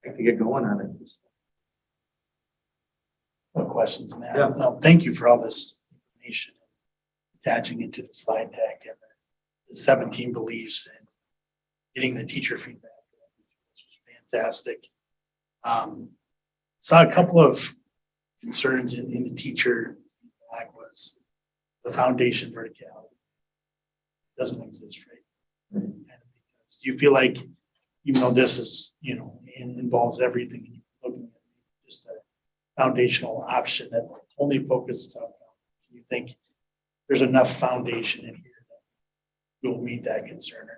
and to get going on it. No questions, Matt. Yeah. No, thank you for all this information, attaching it to the slide deck and the 17 beliefs and getting the teacher feedback, which was fantastic. Saw a couple of concerns in the teacher feedback was the foundation verticality doesn't exist, right? And because do you feel like, even though this is, involves everything, and you're looking at just a foundational option that only focuses on, do you think there's enough foundation in here that will meet that concern?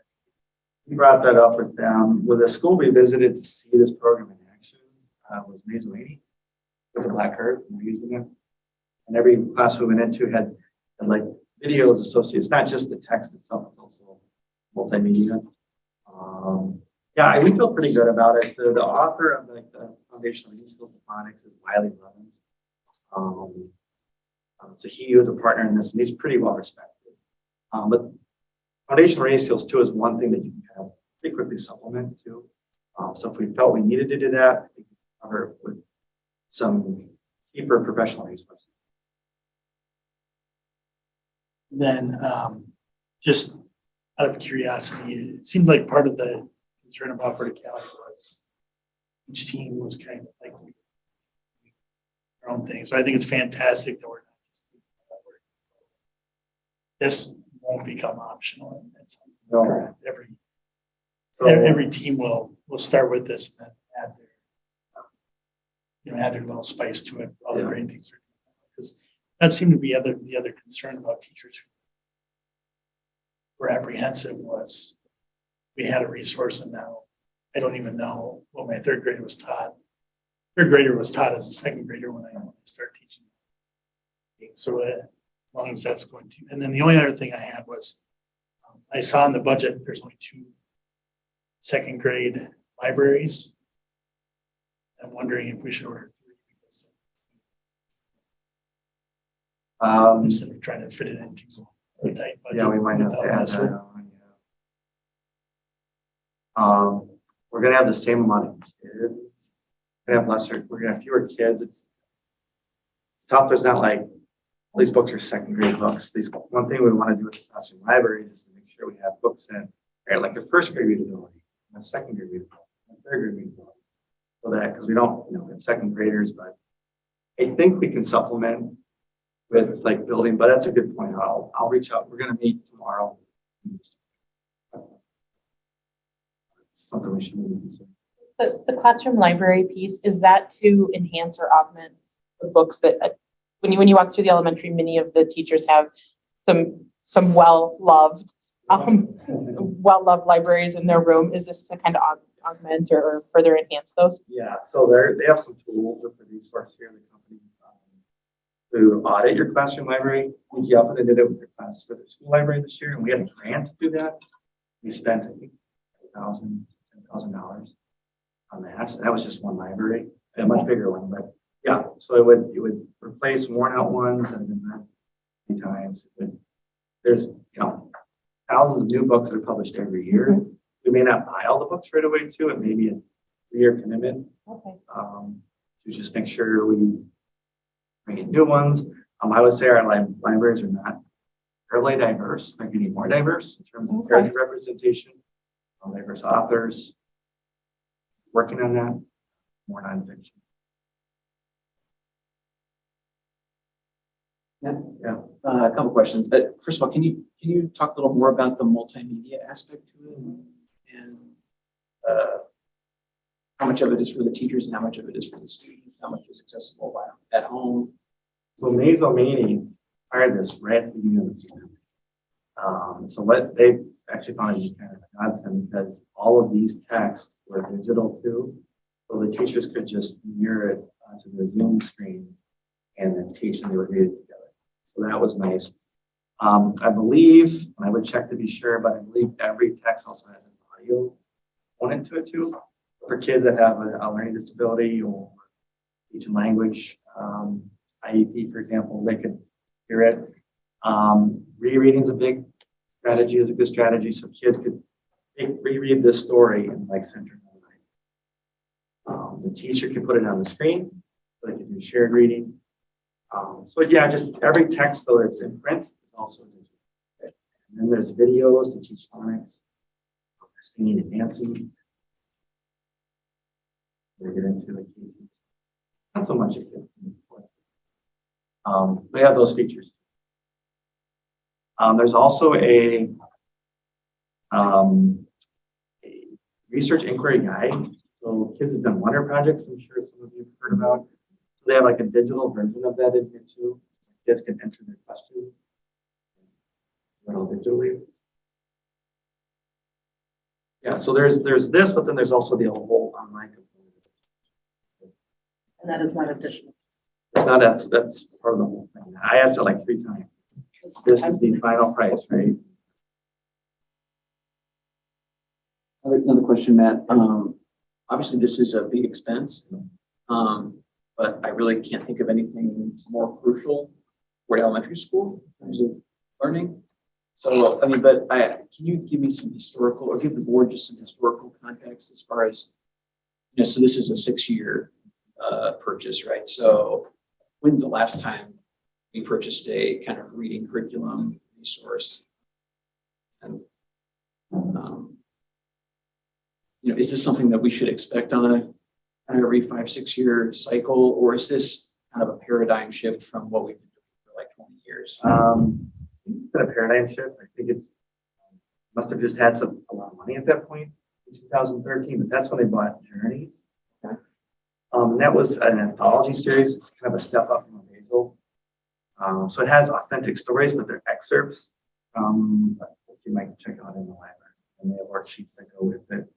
We brought that up with them. With a school we visited to see this program in action was Mazzolini with the Black Earth, and we're using it. And every class we went into had like videos associated. It's not just the text itself, it's also multimedia. Yeah, we feel pretty good about it. The author of the Foundational Reading Skills and Phonics is Wiley Levins. So he was a partner in this, and he's pretty well respected. But Foundational Reading Skills too is one thing that you can kind of pretty quickly supplement too. So if we felt we needed to do that, we could cover it with some deeper professional resources. Then just out of curiosity, it seemed like part of the concern about verticality was each team was kind of like their own thing. So I think it's fantastic that we're not just this won't become optional. No. Every team will start with this and then add their little spice to it. All the great things are doing, because that seemed to be the other concern about teachers who were apprehensive was we had a resource, and now I don't even know what my third grader was taught. Third grader was taught as a second grader when I started teaching. So as long as that's going to, and then the only other thing I had was I saw in the budget there's only 2 second grade libraries. I'm wondering if we should order 3 instead of trying to fit it into a tight budget. Yeah, we might have to without add messing. that on. We're going to have the same amount of kids gonna have lesser, we're gonna have fewer kids. It's tough. There's not like, all these books are second grade books. One thing we want to do with the classroom library is to make sure we have books in, right, like a first grade readability, and a second grade readability, and a third grade readability. So that, because we don't, have second graders, but I think we can supplement with like building, but that's a good point. I'll reach out. We're gonna meet tomorrow. It's something we should maybe consider. The classroom library piece, is that to enhance or augment the books that, when you walk through the elementary, many of the teachers have some well-loved libraries in their room. Is this to kind of augment or further enhance those? Yeah, so they have some tools with the resource here in the company to audit your classroom library. We up and did it with their school library this year, and we had a grant to do that. We spent, I think, $10,000 on that. So that was just one library, a much bigger one, but yeah. So it would replace worn out ones that have been read many times. There's thousands of new books that are published every year. We may not buy all the books right away too. It may be a 3-year commitment. Okay. To just make sure we bring in new ones. I would say our libraries are not fairly diverse. They're getting more diverse in terms of character representation, diverse authors. Working on that, more nonfiction. Yeah. A couple questions. First of all, can you talk a little more about the multimedia aspect to it, and how much of it is for the teachers and how much of it is for the students? How much is accessible at home? So Mazo Meany hired this right at the beginning of the pandemic. So what they actually found it to be kind of a godsend, because all of these texts were digital too. So the teachers could just mirror it onto their Zoom screen and then teach, and they would read it together. So that was nice. I believe, and I would check to be sure, but I believe every text also has an audio component to it too. For kids that have a learning disability or speech and language, IEP, for example, they could hear it. Rereading is a big strategy, is a good strategy. So kids could reread this story in like center. The teacher can put it on the screen, so they can do shared reading. So yeah, just every text though that's in print is also digital. And then there's videos to teach phonics, singing and dancing. We get into the cases. Not so much. We have those features. There's also a research inquiry guide. So kids have done wonder projects, I'm sure some of you have heard about. So they have like a digital version of that in here too. Kids can enter their questions digitally. Yeah, so there's this, but then there's also the whole online component. And that is not additional. Now that's part of the whole thing. I asked it like 3 times. This is the final price, right? Another question, Matt. Obviously, this is a big expense, but I really can't think of anything more crucial for elementary school in terms of learning. So, I mean, can you give me some historical, or give the board just some historical context as far as, so this is a 6-year purchase, right? So when's the last time we purchased a kind of reading curriculum resource? And, is this something that we should expect on a kind of every 5-6 year cycle, or is this kind of a paradigm shift from what we've been doing for like 20 years? It's been a paradigm shift. I think must have just had a lot of money at that point in 2013, but that's when they bought Journeys. Okay. And that was an anthology series. It's kind of a step up from Basil. So it has authentic stories, but they're excerpts from what you might check out in the library, and they have worksheets that go with it.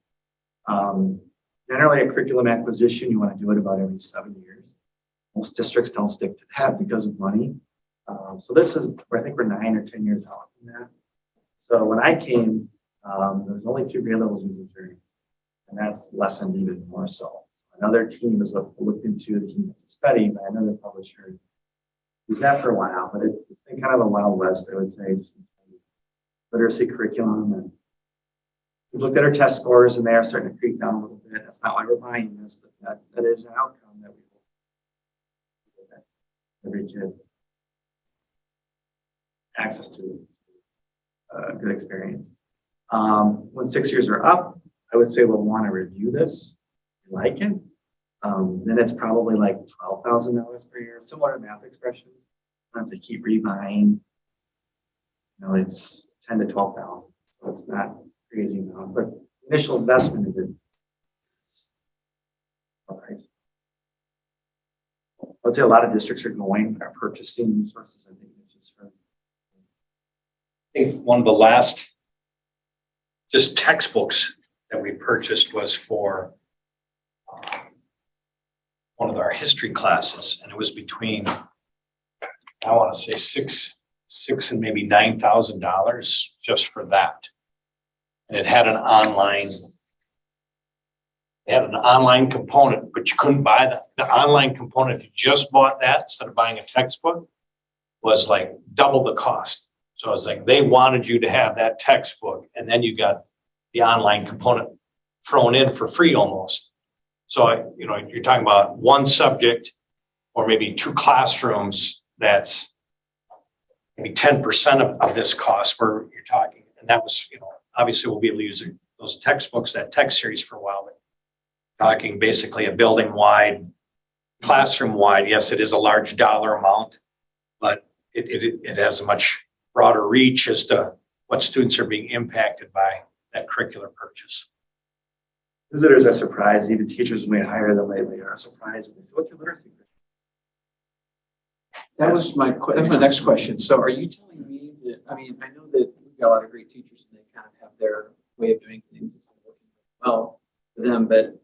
Generally, a curriculum acquisition, you want to do it about every 7 years. Most districts don't stick to that because of money. So this is, I think we're 9 or 10 years out from that. So when I came, there was only 2 grade levels using Journey, and that's lessened even more so. Another team has looked into the Humans of Study by another publisher. Who's that for a while, but it's been kind of a wild west, I would say, just in literacy curriculum, and we've looked at our test scores and they are starting to creep down a little bit. That's not why we're buying this, but that is an outcome that we hope every kid access to a good experience. When 6 years are up, I would say we'll want to review this. If you like it, then it's probably like $12,000 per year, similar to math expressions. Once they keep rebuying, it's 10 to 12,000. So it's not crazy amount, but initial investment is price. I would say a lot of districts are purchasing resources. I think it's just for. I think one of the last just textbooks that we purchased was for one of our history classes, and it was between, I want to say six and maybe $9,000 just for that. And it had an online component, but you couldn't buy the online component. If you just bought that instead of buying a textbook, was like double the cost. So it's like they wanted you to have that textbook, and then you got the online component thrown in for free almost. So, you're talking about one subject or maybe 2 classrooms. That's maybe 10% of this cost where you're talking. And that was, obviously we'll be able to use those textbooks, that text series for a while, but talking basically a building wide, classroom wide. Yes, it is a large dollar amount, but it has a much broader reach as to what students are being impacted by that curricular purchase. Visitors are surprised. Even teachers, when we hire them lately, are surprised. They say, "What's your literacy?" That's my next question. So are you telling me that, I know that we've got a lot of great teachers and they kind of have their way of doing things that's working well for them, but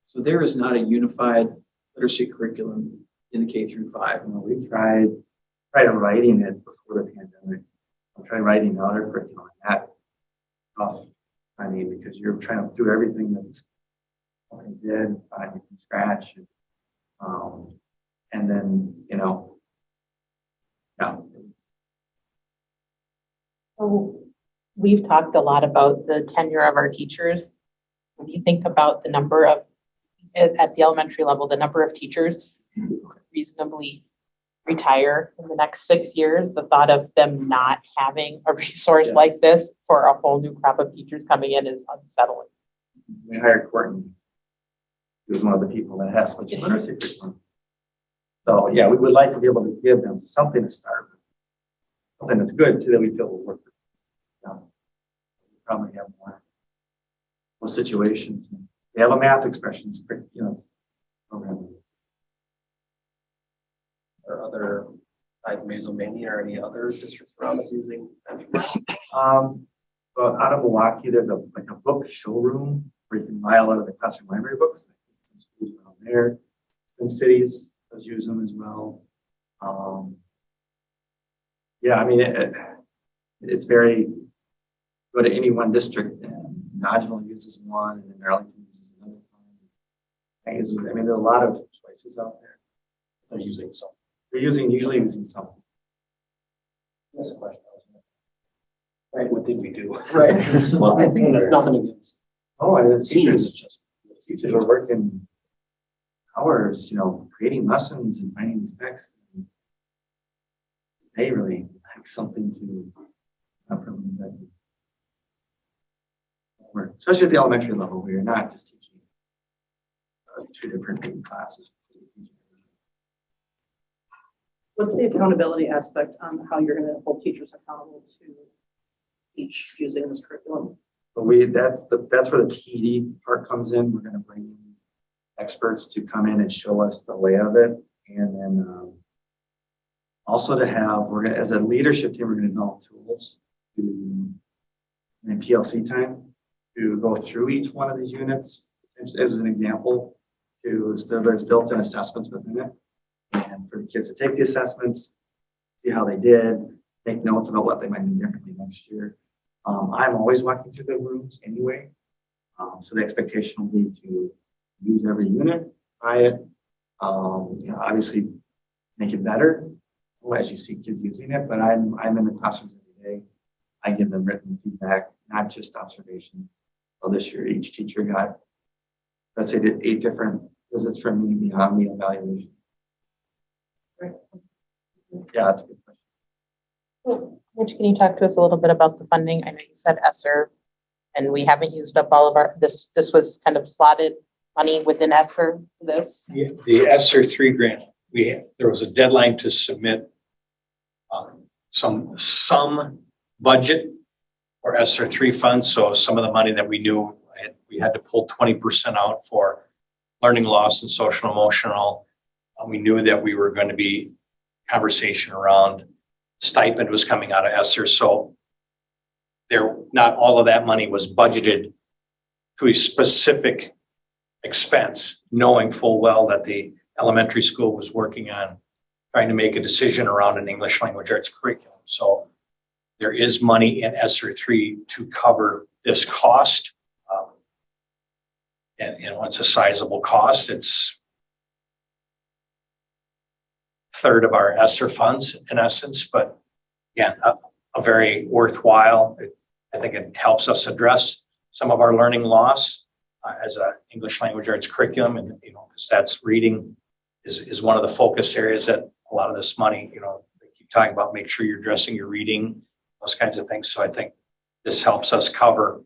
so there is not a unified literacy curriculum in the K through 5. We tried writing it before the pandemic. I tried writing out a curriculum. That tough. Because you're trying to do everything that's already did from scratch. And then, yeah. So we've talked a lot about the tenure of our teachers. When you think about the number of, at the elementary level, the number of teachers who could reasonably retire in the next 6 years, the thought of them not having a resource like this for a whole new crop of teachers coming in is unsettling. We hired Courtney. He was one of the people that has such a literacy curriculum. So yeah, we would like to be able to give them something to start with. Something that's good too that we feel will work. We probably have more situations. We have a math expressions, program. Or other, besides Mazomania, or any other districts around us using But out of Milwaukee, there's a book showroom where you can buy a lot of the classroom library books. Some schools around there, and cities use them as well. It's very go to any one district. And Nodgeville uses one, and then Arlington uses another one. There are a lot of choices out there. they're using some. They're usually using something. That's a question. Right, what did we do? Right. Well, I think there's nothing against. the teachers are working hours, creating lessons and finding these texts. They really like something to especially at the elementary level, where you're not just teaching 2 different classes. What's the accountability aspect on how you're going to hold teachers accountable to teach using this curriculum? But that's where the PD part comes in. We're going to bring in experts to come in and show us the way of it, and then also to have as a leadership team, we're going to develop tools in PLC time to go through each one of these units as an example. There's built-in assessments within it, and for the kids to take the assessments, see how they did, make notes about what they might do differently next year. I'm always walking through the rooms anyway, so the expectation will be to use every unit, try it, obviously make it better as you see kids using it. But I'm in the classrooms every day. I give them written feedback, not just observation. So this year, each teacher got, let's say, did 8 different visits from me beyond the evaluation. Yeah, that's a good question. Mitch, can you talk to us a little bit about the funding? I know you said ESSER, and we haven't used up all of our, this was kind of slotted money within ESSER for this. Yeah, the ESSER 3 grant, there was a deadline to submit some budget for ESSER 3 funds. So some of the money that we knew we had to pull 20% out for learning loss and social emotional. We knew that we were going to be conversation around stipend was coming out of ESSER. So not all of that money was budgeted to a specific expense, knowing full well that the elementary school was working on trying to make a decision around an English language arts curriculum. So there is money in ESSER 3 to cover this cost. And it's a sizable cost. It's a third of our ESSER funds in essence, but again, a very worthwhile. I think it helps us address some of our learning loss as a English language arts curriculum, and because that's reading is one of the focus areas that a lot of this money, they keep talking about. Make sure you're addressing your reading, those kinds of things. So I think this helps us cover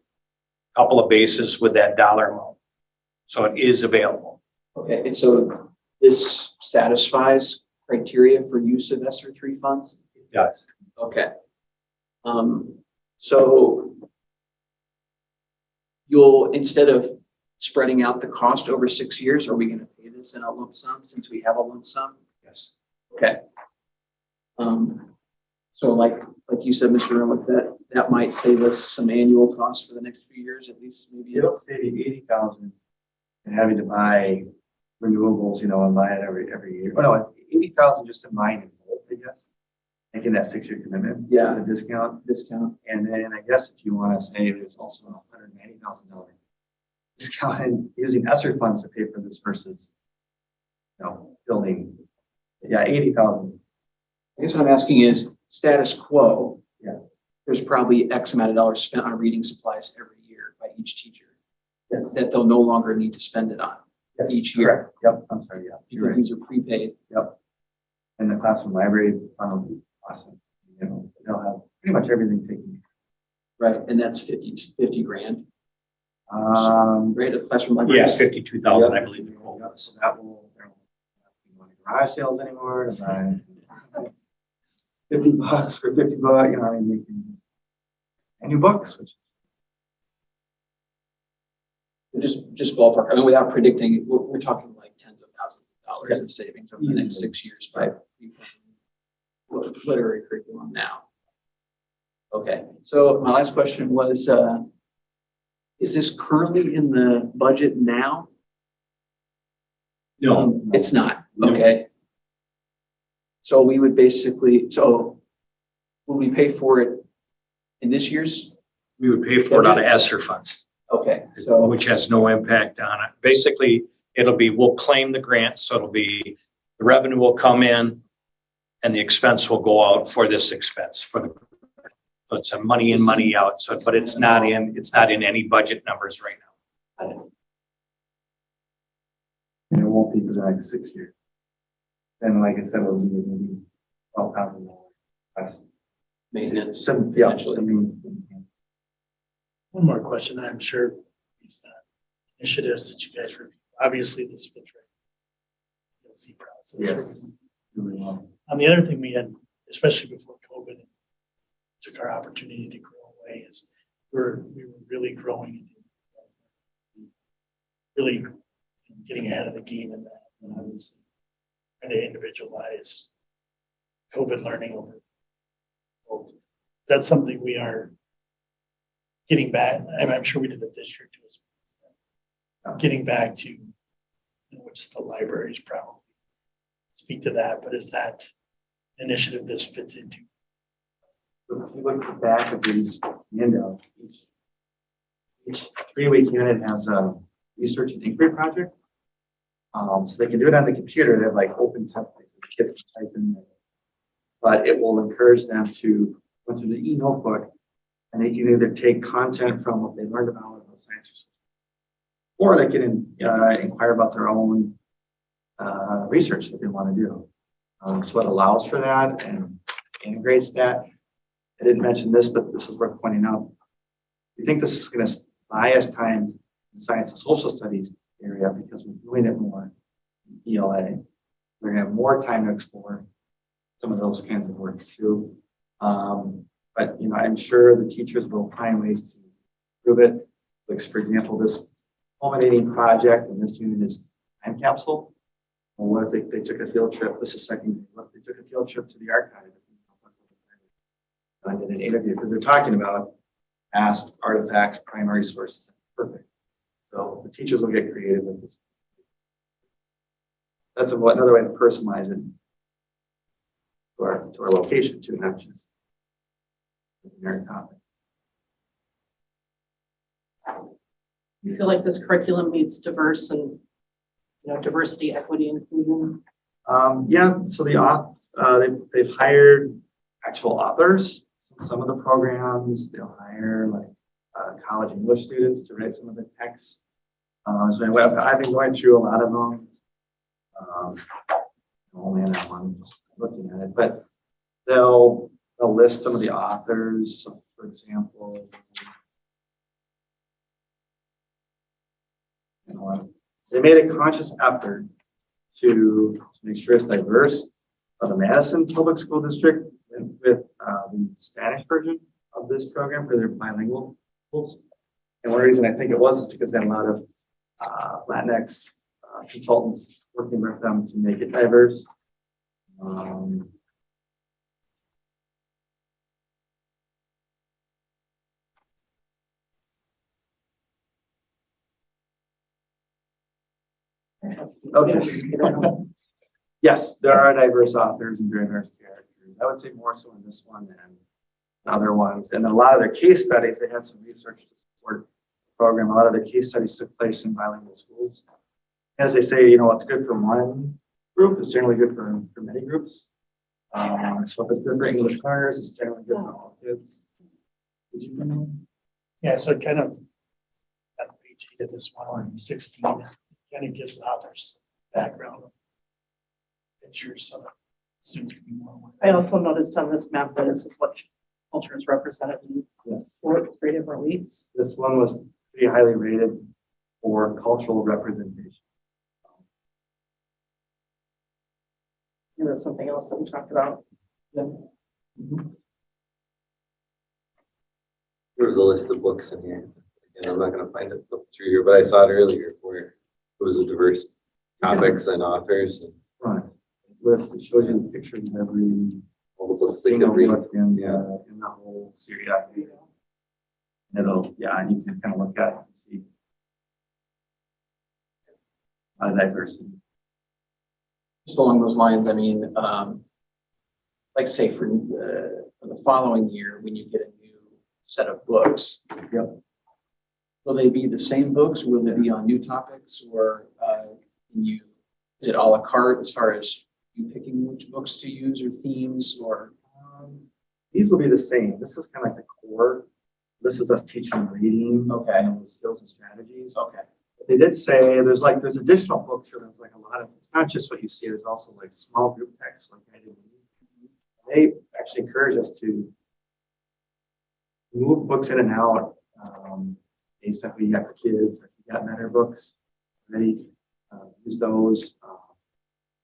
a couple of bases with that dollar amount. So it is available. Okay, and so this satisfies criteria for use of ESSER 3 funds? It does. Okay. So you'll, instead of spreading out the cost over 6 years, are we going to pay this in a lump sum since we have a lump sum? Yes. Okay. So like you said, Mr. Romick, that might save us some annual costs for the next few years, at least maybe. It'll save you 80,000 and having to buy renewables, and buy it every year. Oh no, 80,000 just in mine and gold, I guess. Making that 6-year commitment. Yeah. As a discount. And then I guess if you want to say there's also a $190,000 discount in using ESSER funds to pay for this versus, building. Yeah, 80,000. I guess what I'm asking is status quo. Yeah. There's probably X amount of dollars spent on reading supplies every year by each teacher. Yes. That they'll no longer need to spend it on each year. Correct. Yep. I'm sorry. Yeah. You're Because right. these are prepaid. Yep. And the classroom library, awesome. They'll have pretty much everything taken. Right. And that's 50 grand. Right. A classroom library. Yeah, 52,000, I believe. Yep. So that will, garage sales anymore. To buy $50 for $50. They can, and new books, which. Just ballpark. I mean, without predicting, we're talking like tens of thousands of dollars in Yes. savings over the next 6 years by literary curriculum now. Okay. So my last question was, is this currently in the budget now? No. It's not. No. Okay. So we would basically, will we pay for it in this year's? We would pay for it out of ESSER funds. Okay. So, Which has no impact on it. Basically, we'll claim the grant, so it'll be, the revenue will come in and the expense will go out for this expense so it's a money in, money out. So, but it's not in any budget numbers right now. And it won't be for the next 6 years. Then, like I said, it'll be maybe $12,000 less. maintenance. Potentially. One more question. I'm sure these initiatives that you guys review, obviously this fits right. PLC process. Yes. Really well. The other thing we had, especially before COVID, took our opportunity to grow away is we were really growing, really getting ahead of the game in that. And obviously, trying to individualize COVID learning over. That's something we are getting back. I'm sure we did it this year too. Getting back to which the libraries probably speak to that, but is that initiative this fits into? If you look at the back of these handouts, each 3-week unit has a research and inquiry project. So they can do it on the computer. They have like open templates the kids can type in there. But it will encourage them to, once in the e-notebook, And they can either take content from what they learned about science research, or they can inquire about their own research that they want to do. So it allows for that and integrates that. I didn't mention this, but this is worth pointing out. We think this is going to buy us time in science and social studies area because we're doing it more in ELA. We're going to have more time to explore some of those kinds of works too. But I'm sure the teachers will find ways to improve it. Like, for example, this culminating project in this unit is time capsule. Well, what if they took a field trip? This is second grade. What if they took a field trip to the archive? And I did an interview because they're talking about past artifacts, primary sources. That's perfect. So the teachers will get creative with this. That's another way to personalize it to our location too, not just the generic topic. You feel like this curriculum meets diverse and, diversity, equity, inclusion? Yeah, so they've hired actual authors. Some of the programs, they'll hire college English students to write some of the text. So I've been going through a lot of them. Only on that one, just looking at it, but they'll list some of the authors. So for example, they made a conscious effort to make sure it's diverse. The Madison Public School District went with the Spanish version of this program for their bilingual schools. And one reason I think it was is because they had a lot of Latinx consultants working with them to make it diverse. Okay. Yes, there are diverse authors and diverse characters. I would say more so in this one than other ones. And a lot of their case studies, they had some research to support the program. A lot of their case studies took place in bilingual schools. As they say, what's good for one group is generally good for many groups. So if it's good for English learners, it's generally good for all kids. Did you know? Yeah, so it kind of, at page 8 of this one, 16, kind of gives the authors background pictures so that students can be more aware. I also noticed on this map that this is what culture is represented in Yes. 3 different weeks. This one was pretty highly rated for cultural representation. And that's something else that we talked about. Yeah. There was a list of books in here, and I'm not gonna find it through here, but I saw it earlier where it was a diverse topics and authors and Right. List that shows you the pictures of every all the books they single could read. book in the whole series. And you can kind of look at it and see diversity. Just along those lines, I mean, like say for the following year, when you get a new set of books, Yep. will they be the same books? Will they be on new topics, or is it a la carte as far as you picking which books to use or themes or? These will be the same. This is kind of like the core. This is us teaching reading. Okay. And skills and strategies. Okay. They did say there's additional books where there's a lot of, it's not just what you see, there's also small group text like I did. They actually encourage us to move books in and out based on who you got for kids. If you got better books already, use those.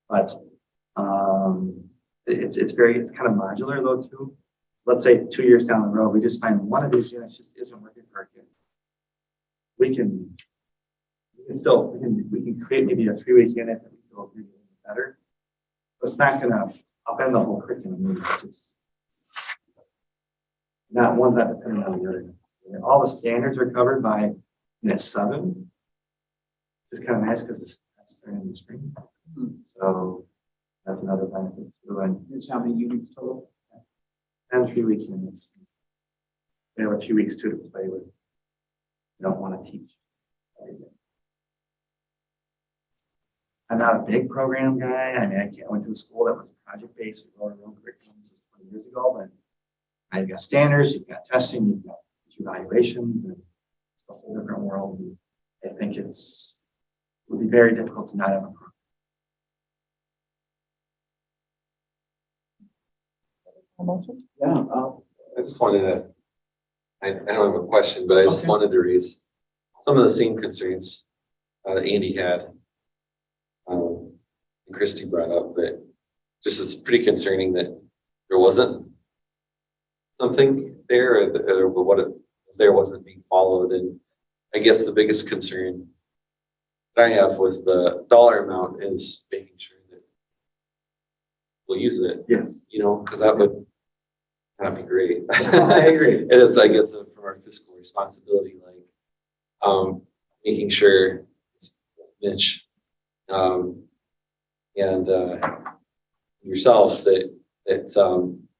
But it's kind of modular though too. Let's say 2 years down the road, we just find one of these units just isn't working for our kids. We can create maybe a 3-week unit that we feel maybe a little better. But it's not going to upend the whole curriculum. It's not one's not dependent on the other. All the standards are covered by Unit 7. It's kind of nice because that's during the spring. So that's another benefit. Here's how many units total? And 3-week units. They have a few weeks too to play with. You don't want to teach. I'm not a big program guy. I mean, I went to a school that was project-based. We wrote our own curriculum. This is 20 years ago, but You've got standards, you've got testing, you've got evaluations, and it's a whole different world. And I think it would be very difficult to not have a program. A motion? Yeah, I just wanted to, I don't have a question, but I just wanted to raise some of the same concerns that Andy had. And Christy brought up that just is pretty concerning that there wasn't something there, or what it was there wasn't being followed. And I guess the biggest concern that I have with the dollar amount is making sure that we'll use it. Yes. You know, because that would not be great. I agree. It is, I guess, from our fiscal responsibility, like making sure Mitch and yourself that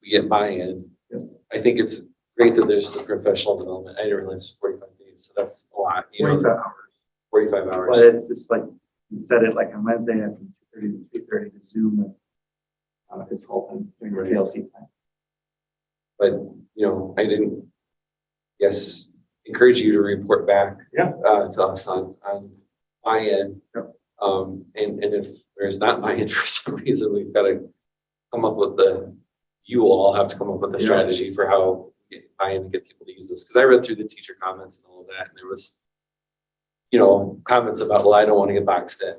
we get buy-in. Yep. I think it's great that there's the professional development. I didn't realize it's 45 days, so that's a lot. You 45 know, hours. 45 hours. But it's just like, you said it like on Wednesday from 2:30 to 3:30 to Zoom this whole thing during your PLC time. But you know, I didn't. Yes, encourage you to report back. Yeah. To us on buy-in. Yep. And if there's not buy-in for some reason, we've got to come up with you will all have to come up with a strategy for how we get buy-in to get people to use this. Because I read through the teacher comments and all of that, and there was, you know, comments about, well, I don't want to get boxed in,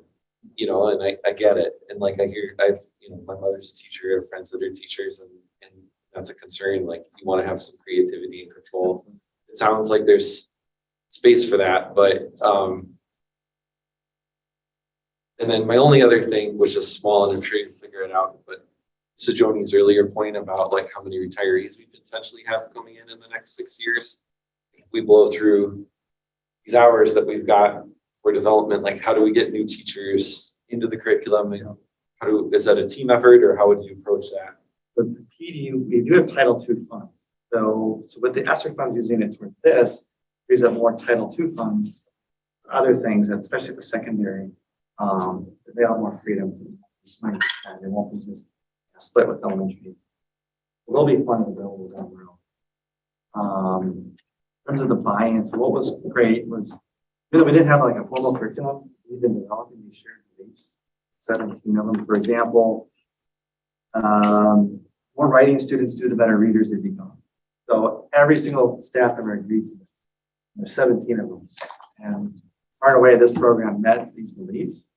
you know, and I get it. And like you know, my mother's a teacher, I have friends that are teachers, and that's a concern. Like, you want to have some creativity and control. It sounds like there's space for that, but and then my only other thing, which is small, and I'm sure you can figure it out, but to Joni's earlier point about like how many retirees we potentially have coming in the next 6 years, if we blow through these hours that we've got for development, like how do we get new teachers into the curriculum? You know, is that a team effort, or how would you approach that? With the PD, we do have Title II funds. So with the ESSER funds using it towards this, there's more Title II funds, other things, especially the secondary. They have more freedom to money to spend. They won't be just split with elementary. Will be funds available down the road. In terms of the buy-in, so what was great was, we didn't have like a formal curriculum. We've been developing these shared beliefs, 17 of them. For example, more writing students do, the better readers they become. So every single staff member agreed to it. There's 17 of them. And far away, this program met these beliefs.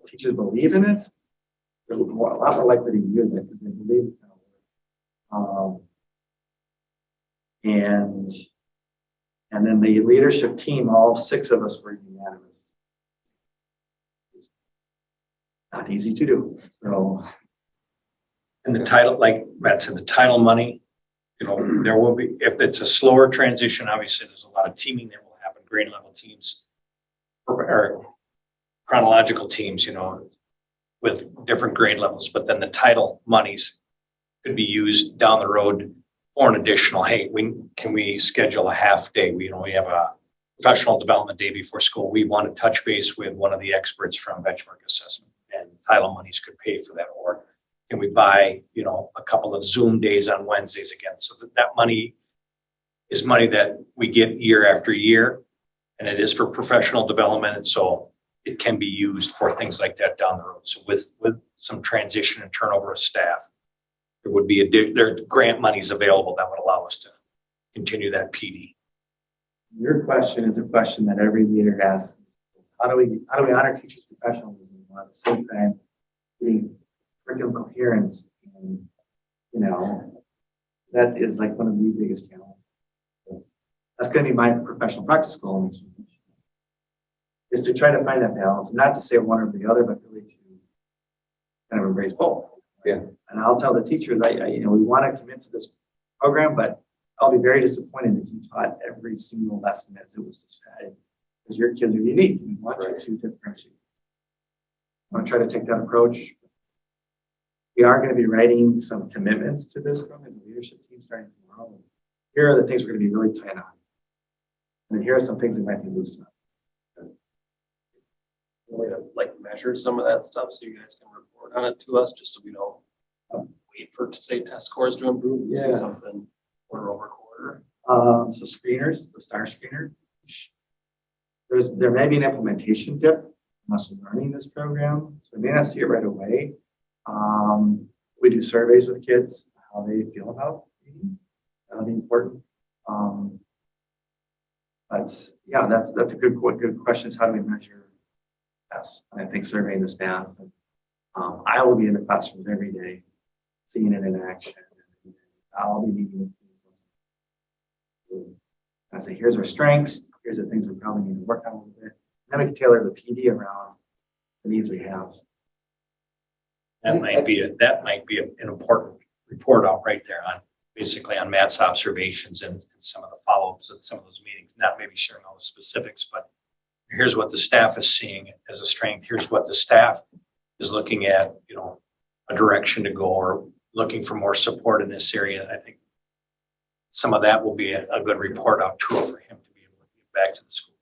Teachers believe in it. They're a lot more likely to use it because they believe it's going to work. And then the leadership team, all 6 of us were unanimous. It's not easy to do. So, And the title, like Matt said, the title money, you know, there will be, if it's a slower transition, obviously there's a lot of teaming that will happen, grade level teams or chronological teams, you know, with different grade levels, but then the title monies could be used down the road for an additional, hey, can we schedule a half day? We have a professional development day before school. We want to touch base with one of the experts from benchmark assessment, and title monies could pay for that. Or can we buy, you know, a couple of Zoom days on Wednesdays again? So that money is money that we get year after year, and it is for professional development. And so it can be used for things like that down the road. So with some transition and turnover of staff, there would be there grant monies available that would allow us to continue that PD. your question is a question that every leader asks. How do we honor teachers' professionalism while at the same time getting curriculum coherence? And, you know, that is like one of the biggest challenges. That's going to be my professional practice goal, is to try to find that balance, not to say one or the other, but really to kind of embrace both. Yeah. And I'll tell the teachers, we want to commit to this program, but I'll be very disappointed if you taught every single lesson as it was described, because your kids are unique. We want you to differentiate. I want to try to take that approach. We are going to be writing some commitments to this program, the leadership team starting tomorrow. Here are the things we're going to be really tight on. And then here are some things we might be loose on. way to like measure some of that stuff so you guys can report on it to us, just so we don't wait for, say, test scores to improve. We see something, we're So screeners, the STAR screener. There may be an implementation dip unless we're learning this program, so we may not see it right away. We do surveys with kids, how they feel about reading. That'll be important. But yeah, that's a good question. Is how do we measure success? And I think surveying the staff. I will be in the classrooms every day, seeing it in action. I'll be meeting with people. I say, here's our strengths. Here's the things we probably need to work on a little bit. Then we can tailor the PD around the needs we have. That might be an important report out right there on basically on Matt's observations and some of the follow-ups at some of those meetings, not maybe sharing all the specifics, but here's what the staff is seeing as a strength. Here's what the staff is looking at, a direction to go or looking for more support in this area. I think some of that will be a good report out too for him to be able to get back to the school.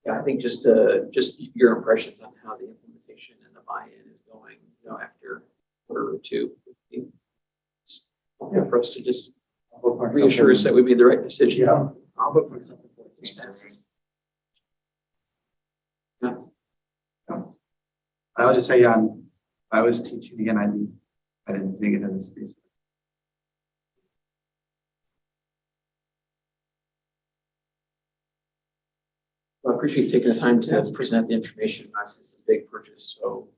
Yeah, I think just your impressions on how the implementation and the buy-in is going, after a quarter or two. Yeah, for us to just reassure us that we made the right decision. Yeah, I'll bookmark something for Expenses. Yeah. I would just say, if I was teaching again, I didn't dig into this piece. Well, I appreciate you taking the time to present the information. Obviously, it's a big purchase, so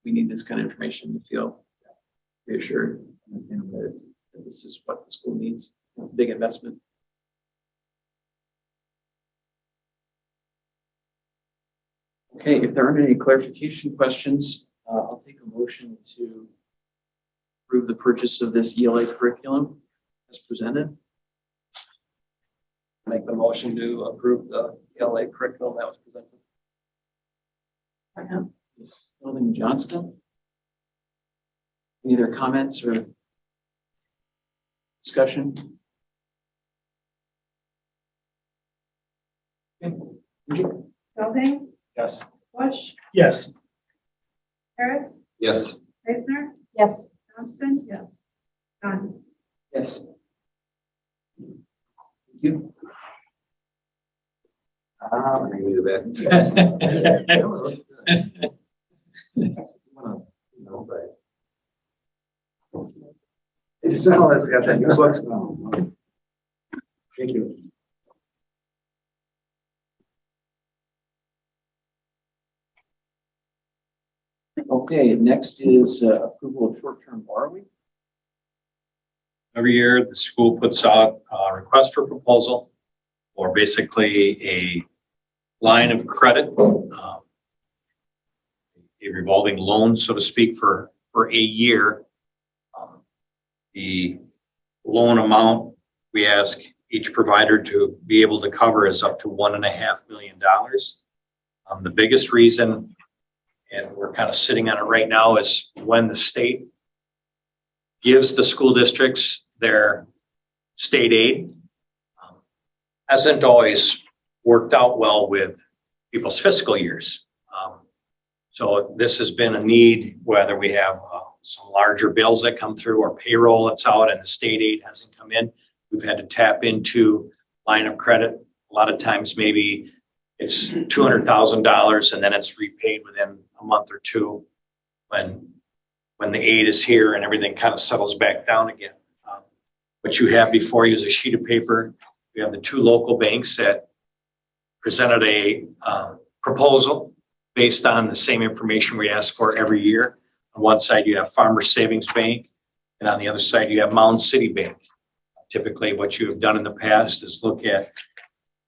we need this kind of information to feel reassured that this is what the school needs. It's a big investment. Okay, if there aren't any clarification questions, I'll take a motion to approve the purchase of this ELA curriculum as presented. Make the motion to approve the ELA curriculum that was presented. Second, Ms. Fielding Johnston. Any other comments or discussion? Okay. Angie? Fielding, Yes. Bush, Yes. Harris, Yes. Eisner, Yes. Johnston, yes. Dunn. Yes. Thank you. Bring me to It's all that's got that new book smell. Thank you. Okay, next is approval of short-term borrowing. Every year, the school puts out a request for proposal or basically a line of credit, a revolving loan, so to speak, for a year. The loan amount we ask each provider to be able to cover is up to $1.5 million. The biggest reason, and we're kind of sitting on it right now, is when the state gives the school districts their state aid. Hasn't always worked out well with people's fiscal years. So this has been a need, whether we have some larger bills that come through or payroll that's out and the state aid hasn't come in. We've had to tap into line of credit. A lot of times maybe it's $200,000 and then it's repaid within a month or two when the aid is here and everything kind of settles back down again. What you have before you is a sheet of paper. We have the two local banks that presented a proposal based on the same information we ask for every year. On one side, you have Farmers Savings Bank, and on the other side, you have Mound City Bank. Typically, what you have done in the past is look at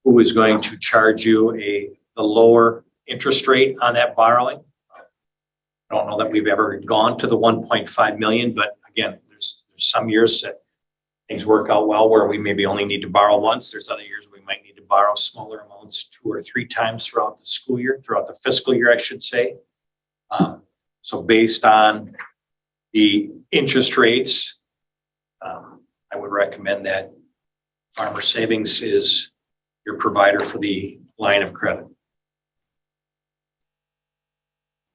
who is going to charge you the lower interest rate on that borrowing. I don't know that we've ever gone to the 1.5 million, but again, there's some years that things work out well where we maybe only need to borrow once. There's other years we might need to borrow smaller amounts 2 or 3 times throughout the school year, throughout the fiscal year, I should say. So based on the interest rates, I would recommend that Farmer Savings is your provider for the line of credit.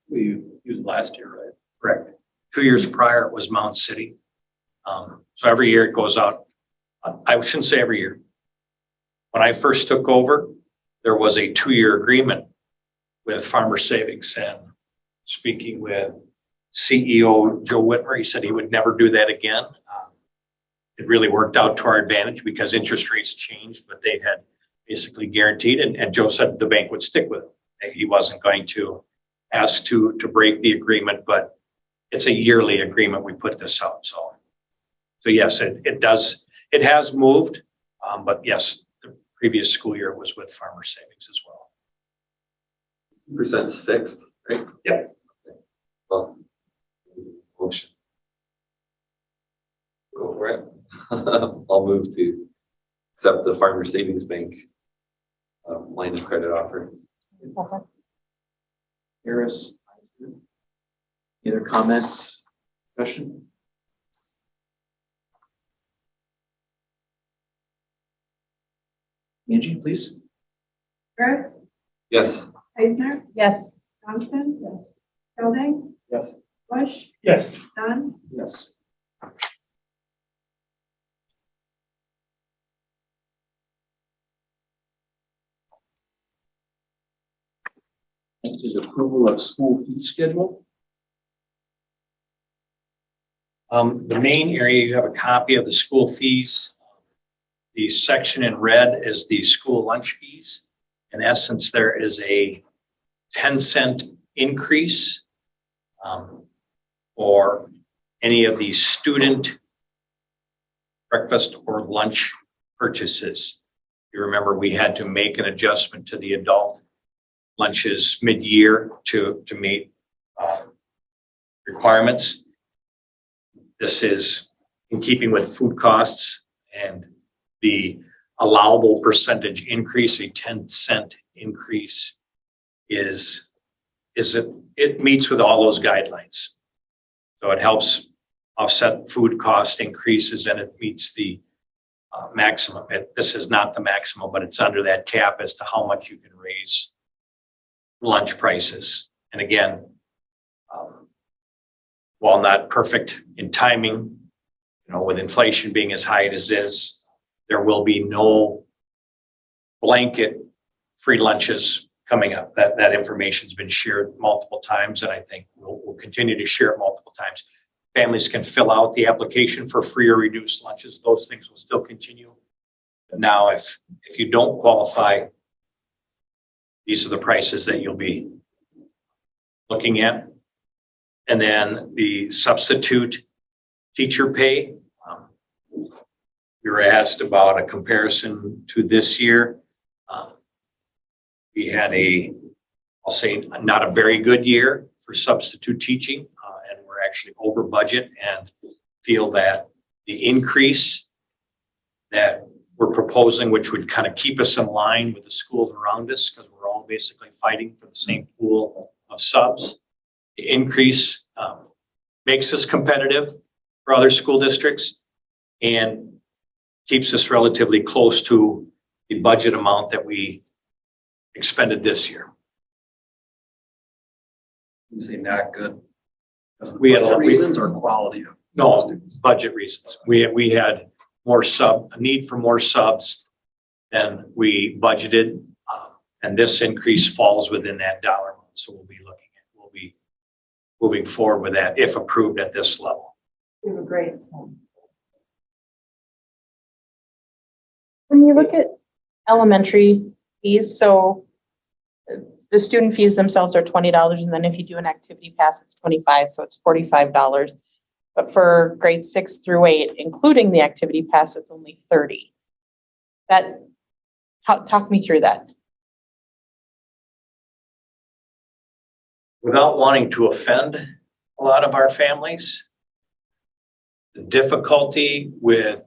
We used last year, right? Correct. 2 years prior, it was Mound City. So every year it goes out I shouldn't say every year. When I first took over, there was a 2-year agreement with Farmer Savings, and speaking with CEO Joe Whitmer, he said he would never do that again. It really worked out to our advantage because interest rates changed, but they had basically guaranteed, and Joe said the bank would stick with it. He wasn't going to ask to break the agreement, but it's a yearly agreement we put this out. So yes, it does. It has moved, but yes, the previous school year was with Farmer Savings as well. 2%'s fixed, right? Yep. Well, motion. Go for it. I'll move to accept the Farmer Savings Bank line of credit offer. Harris. Any other comments, discussion? Angie, please. Harris, Yes. Eisner, Yes. Johnston. Yes. Hilding, Yes. Bush, Yes. Dunn, Yes. Next is approval of school fee schedule. The main area, you have a copy of the school fees. The section in red is the school lunch fees. In essence, there is a 10-cent increase for any of the student breakfast or lunch purchases. You remember we had to make an adjustment to the adult lunches mid-year to meet requirements. This is in keeping with food costs and the allowable percentage increase. A 10-cent increase it meets with all those guidelines. So it helps offset food cost increases and it meets the maximum. This is not the maximum, but it's under that cap as to how much you can raise lunch prices. And again, while not perfect in timing, with inflation being as high as it is, there will be no blanket free lunches coming up. That information's been shared multiple times, and I think we'll continue to share it multiple times. Families can fill out the application for free or reduced lunches. Those things will still continue. But now, if you don't qualify, these are the prices that you'll be looking at. And then the substitute teacher pay. We were asked about a comparison to this year. We had I'll say, not a very good year for substitute teaching, and we're actually over budget and feel that the increase that we're proposing, which would kind of keep us in line with the schools around us, because we're all basically fighting for the same pool of subs. The increase makes us competitive for other school districts and keeps us relatively close to the budget amount that we expended this year. You say not good. We had Budget reasons or quality of No, students? budget reasons. We had a need for more subs than we budgeted, and this increase falls within that dollar amount. So we'll be moving forward with that if approved at this level. You have a great son. When you look at elementary fees, so the student fees themselves are $20, and then if you do an activity pass, it's $25, so it's $45. But for grades 6 through 8, including the activity pass, it's only $30. Talk me through that. Without wanting to offend a lot of our families, the difficulty with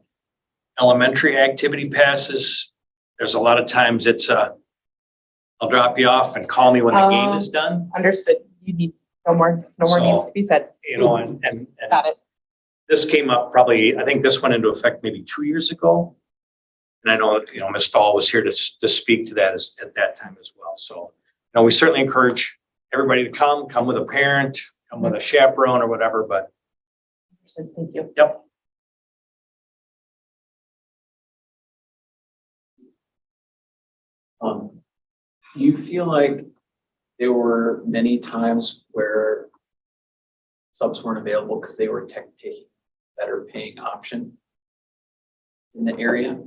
elementary activity passes, there's a lot of times I'll drop you off and call me when the game is done. Understood. You need no more needs to be said. And Got it. this came up probably, I think this went into effect maybe 2 years ago. And I know, Ms. Stahl was here to speak to that at that time as well. So, we certainly encourage everybody to come with a parent, come with a chaperone or whatever, but Thank you. yep. Do you feel like there were many times where subs weren't available because they were taking better paying option in the area?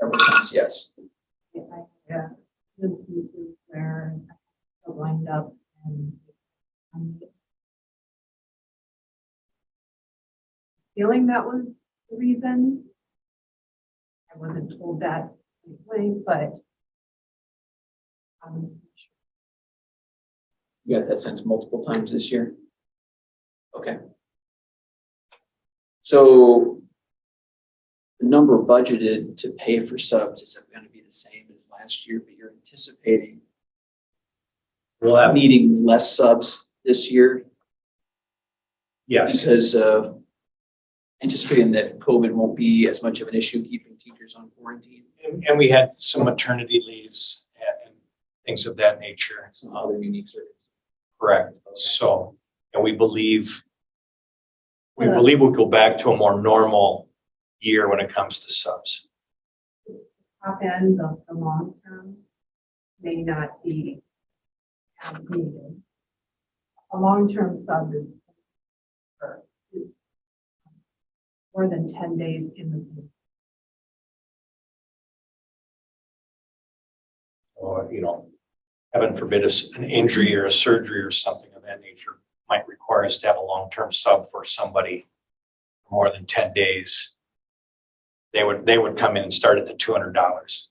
Several times, yes. Yeah, instances where I lined up and feeling that was the reason. I wasn't told that way, but You got that sense multiple times this year? Okay. So the number budgeted to pay for subs is going to be the same as last year, but you're anticipating needing less subs this year Yes. because anticipating that COVID won't be as much of an issue keeping teachers on quarantine, And we had some maternity leaves and things of that nature. some other unique circumstances. Correct. So, and we believe we'll go back to a more normal year when it comes to subs. top end of the long term may not be as needed. A long-term sub is more than 10 days in the season. Or, heaven forbid an injury or a surgery or something of that nature might require us to have a long-term sub for somebody for more than 10 days. They would come in and start at the $200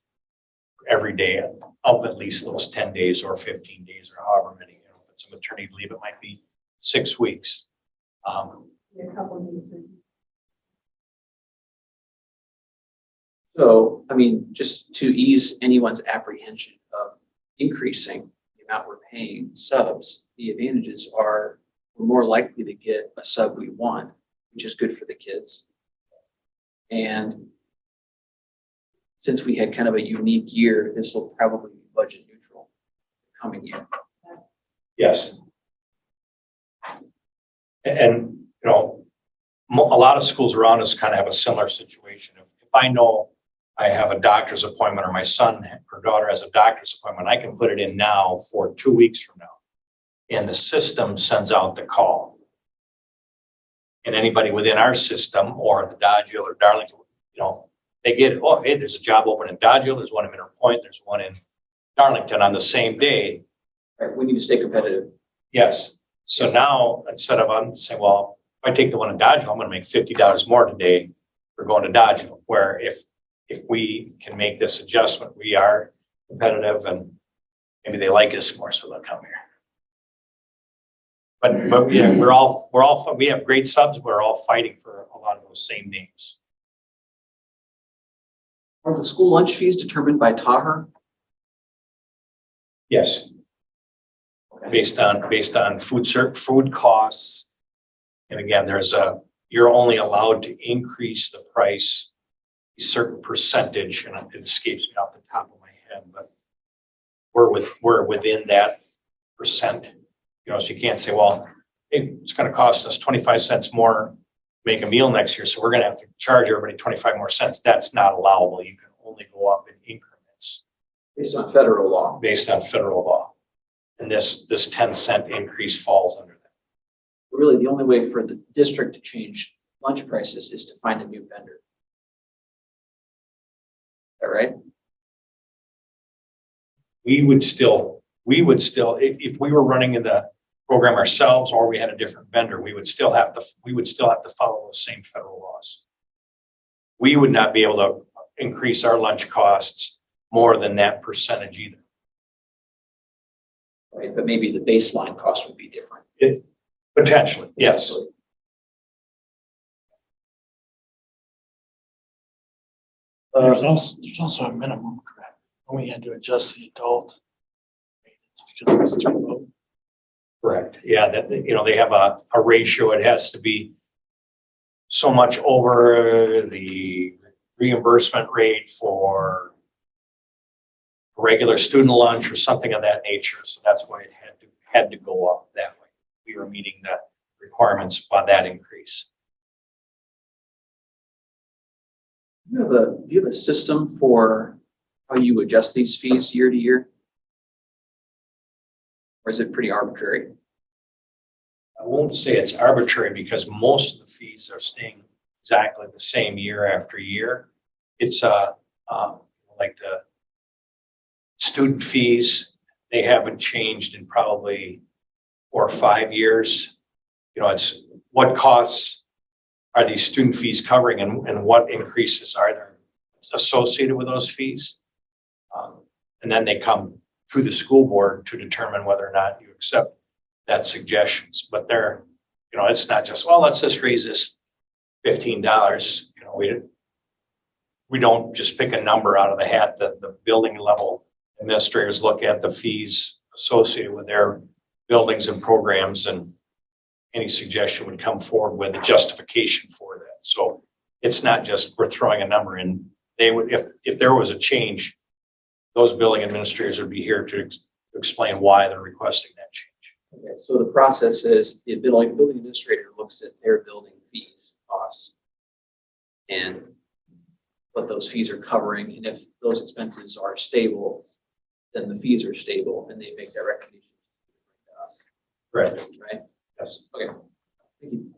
every day of at least those 10 days or 15 days or however many. If it's a maternity leave, it might be 6 weeks. A couple of these. So, I mean, just to ease anyone's apprehension of increasing the amount we're paying subs, the advantages are we're more likely to get a sub we want, which is good for the kids. And since we had kind of a unique year, this will probably be budget neutral coming year. Yes. And, a lot of schools around us kind of have a similar situation. If I know I have a doctor's appointment or my son or daughter has a doctor's appointment, I can put it in now for 2 weeks from now. And the system sends out the call. And anybody within our system or the Dodge Hill or Darlington, they get it. Oh, hey, there's a job open in Dodge Hill. There's one in Minter Point. There's one in Darlington on the same day. Right, we need to stay competitive. Yes. So now instead of saying, well, if I take the one in Dodge Hill, I'm going to make $50 more today for going to Dodge Hill. Where if we can make this adjustment, we are competitive and maybe they like us more, so they'll come here. But yeah, we have great subs. We're all fighting for a lot of those same names. Are the school lunch fees determined by TAHR? Yes. Okay. Based on food costs. And again, you're only allowed to increase the price a certain percentage, and it escapes me off the top of my head, but we're within that percent. So you can't say, well, hey, it's going to cost us 25 cents more to make a meal next year, so we're going to have to charge everybody 25 more cents. That's not allowable. You can only go up in increments. Based on federal law. Based on federal law. And this 10-cent increase falls under that. Really, the only way for the district to change lunch prices is to find a new vendor. Is that right? We would still, if we were running in the program ourselves or we had a different vendor, we would still have to follow those same federal laws. We would not be able to increase our lunch costs more than that percentage either. Right, but maybe the baseline cost would be different. Potentially, yes. There's also a minimum, correct? And we had to adjust the adult maintenance because it was too low. Correct. Yeah, that they have a ratio. It has to be so much over the reimbursement rate for regular student lunch or something of that nature. So that's why it had to go up that way. We were meeting the requirements by that increase. Do you have a system for how you adjust these fees year to year? Or is it pretty arbitrary? I won't say it's arbitrary because most of the fees are staying exactly the same year after year. It's like the student fees, they haven't changed in probably 4 or 5 years. You know, it's what costs are these student fees covering and what increases are there associated with those fees? And then they come through the school board to determine whether or not you accept that suggestions. But they're, you know, it's not just, well, let's just raise this $15. You know, we don't just pick a number out of the hat. The building level administrators look at the fees associated with their buildings and programs, and any suggestion would come forward with a justification for that. So it's not just we're throwing a number in. They would, if there was a change, those building administrators would be here to explain why they're requesting that change. Okay, so the process is the building administrator looks at their building fees, costs, and what those fees are covering. And if those expenses are stable, then the fees are stable and they make that recommendation to us. Right. Right? Yes. Okay. Thank you.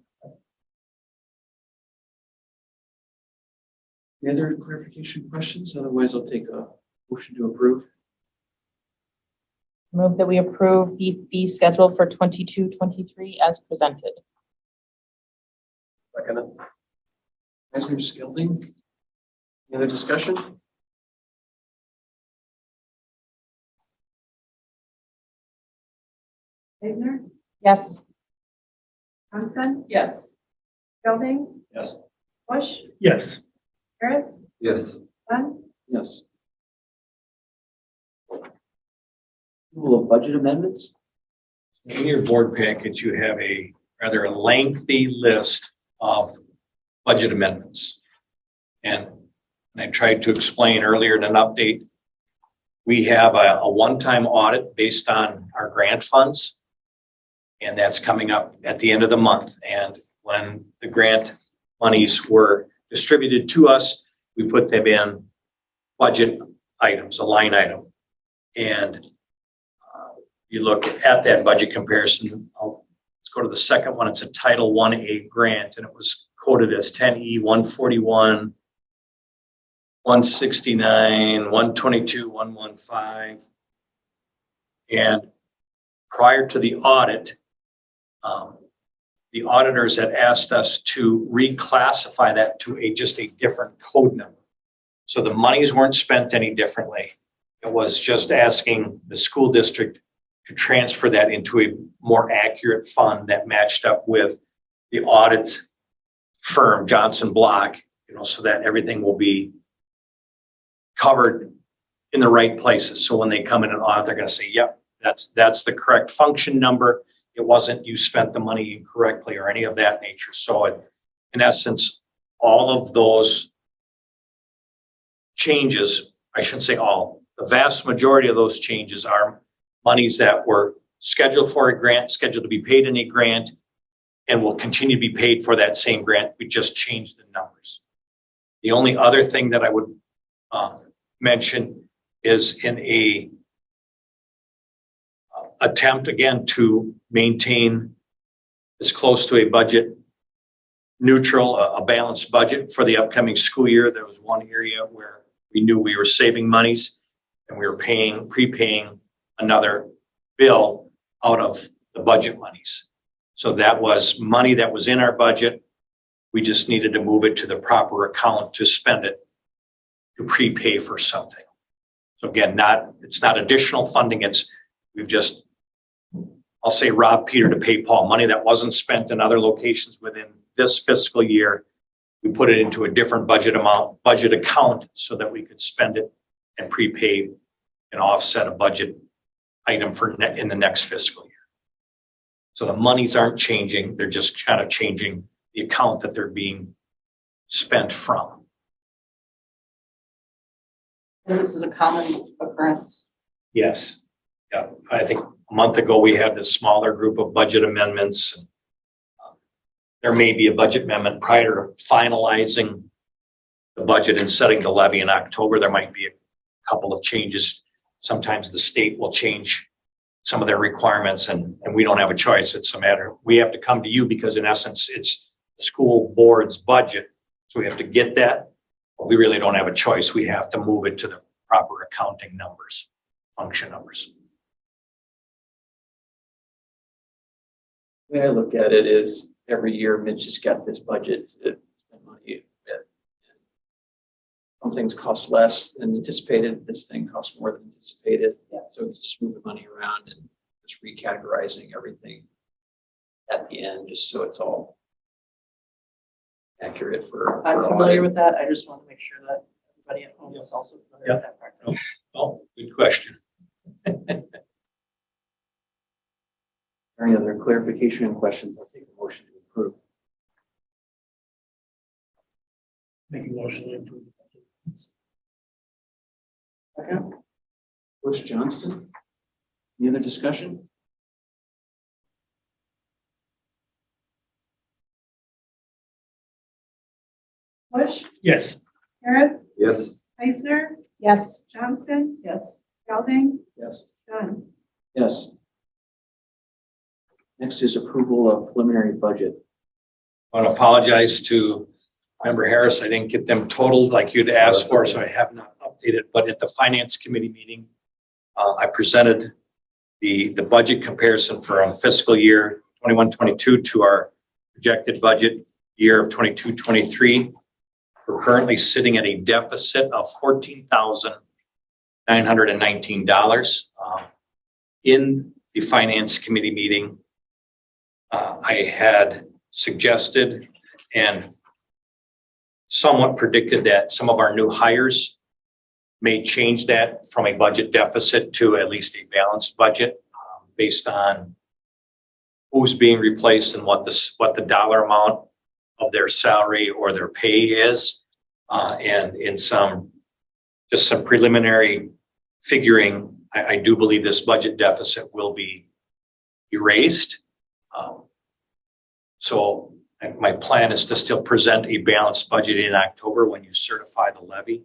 Any other clarification questions? Otherwise, I'll take a motion to approve. Move that we approve the fee schedule for 22-23 as presented. Second. Commissioner Skilding. Any other discussion? Eisner, Yes. Thompson, Yes. Gelding, Yes. Bush, Yes. Harris, Yes. Dunn, Yes. Approval of budget amendments? In your board package, you have a rather lengthy list of budget amendments. And I tried to explain earlier in an update, we have a one-time audit based on our grant funds. And that's coming up at the end of the month. And when the grant monies were distributed to us, we put them in budget items, a line item. And you look at that budget comparison. Let's go to the second one. It's a Title 1A grant, and it was coded as 10E 141, 169, 122, 115. And prior to the audit, the auditors had asked us to reclassify that to just a different code number. So the monies weren't spent any differently. It was just asking the school district to transfer that into a more accurate fund that matched up with the audit firm, Johnson Block, you know, so that everything will be covered in the right places. So when they come in and audit, they're going to say, yep, that's the correct function number. It wasn't you spent the money incorrectly or any of that nature. So in essence, all of those changes, I shouldn't say all, the vast majority of those changes are monies that were scheduled for a grant, scheduled to be paid in a grant, and will continue to be paid for that same grant. We just changed the numbers. The only other thing that I would mention is in a attempt again to maintain as close to a budget neutral, a balanced budget for the upcoming school year. There was one area where we knew we were saving monies and we were prepaying another bill out of the budget monies. So that was money that was in our budget. We just needed to move it to the proper account to spend it, to prepay for something. So again, it's not additional funding. We've just, I'll say, robbed Peter to pay Paul. Money that wasn't spent in other locations within this fiscal year, we put it into a different budget account so that we could spend it and prepay and offset a budget item in the next fiscal year. So the monies aren't changing. They're just kind of changing the account that they're being spent from. And this is a common occurrence. Yes. Yeah. I think a month ago we had this smaller group of budget amendments. There may be a budget amendment prior to finalizing the budget and setting the levy in October. There might be a couple of changes. Sometimes the state will change some of their requirements and we don't have a choice. It's a matter, we have to come to you because in essence, it's the school board's budget. So we have to get that, but we really don't have a choice. We have to move it to the proper accounting numbers, function numbers. The way I look at it is every year Mitch has got this budget to spend money with. Some things cost less than anticipated. This thing costs more than anticipated. So it's just moving money around and just recategorizing everything at the end, just so it's all accurate for. I'm for familiar audit. with that. I just want to make sure that everybody at home is also familiar with that practice. Oh, good question. Any other clarification and questions? I'll take a motion to approve. Make a motion to approve. Second. Bush Johnston. Any other discussion? Bush, Yes. Harris, Yes. Heisler, Yes. Johnston, Yes. Gelding, Yes. Dunn. Yes. Next is approval of preliminary budget. I want to apologize to Member Harris. I didn't get them totaled like you'd asked for, so I have not updated. But at the Finance Committee meeting, I presented the budget comparison for fiscal year 21-22 to our projected budget year of 22-23. We're currently sitting at a deficit of $14,919. In the Finance Committee meeting, I had suggested and somewhat predicted that some of our new hires may change that from a budget deficit to at least a balanced budget based on who's being replaced and what the dollar amount of their salary or their pay is. And in some preliminary figuring, I do believe this budget deficit will be erased. So my plan is to still present a balanced budget in October when you certify the levy.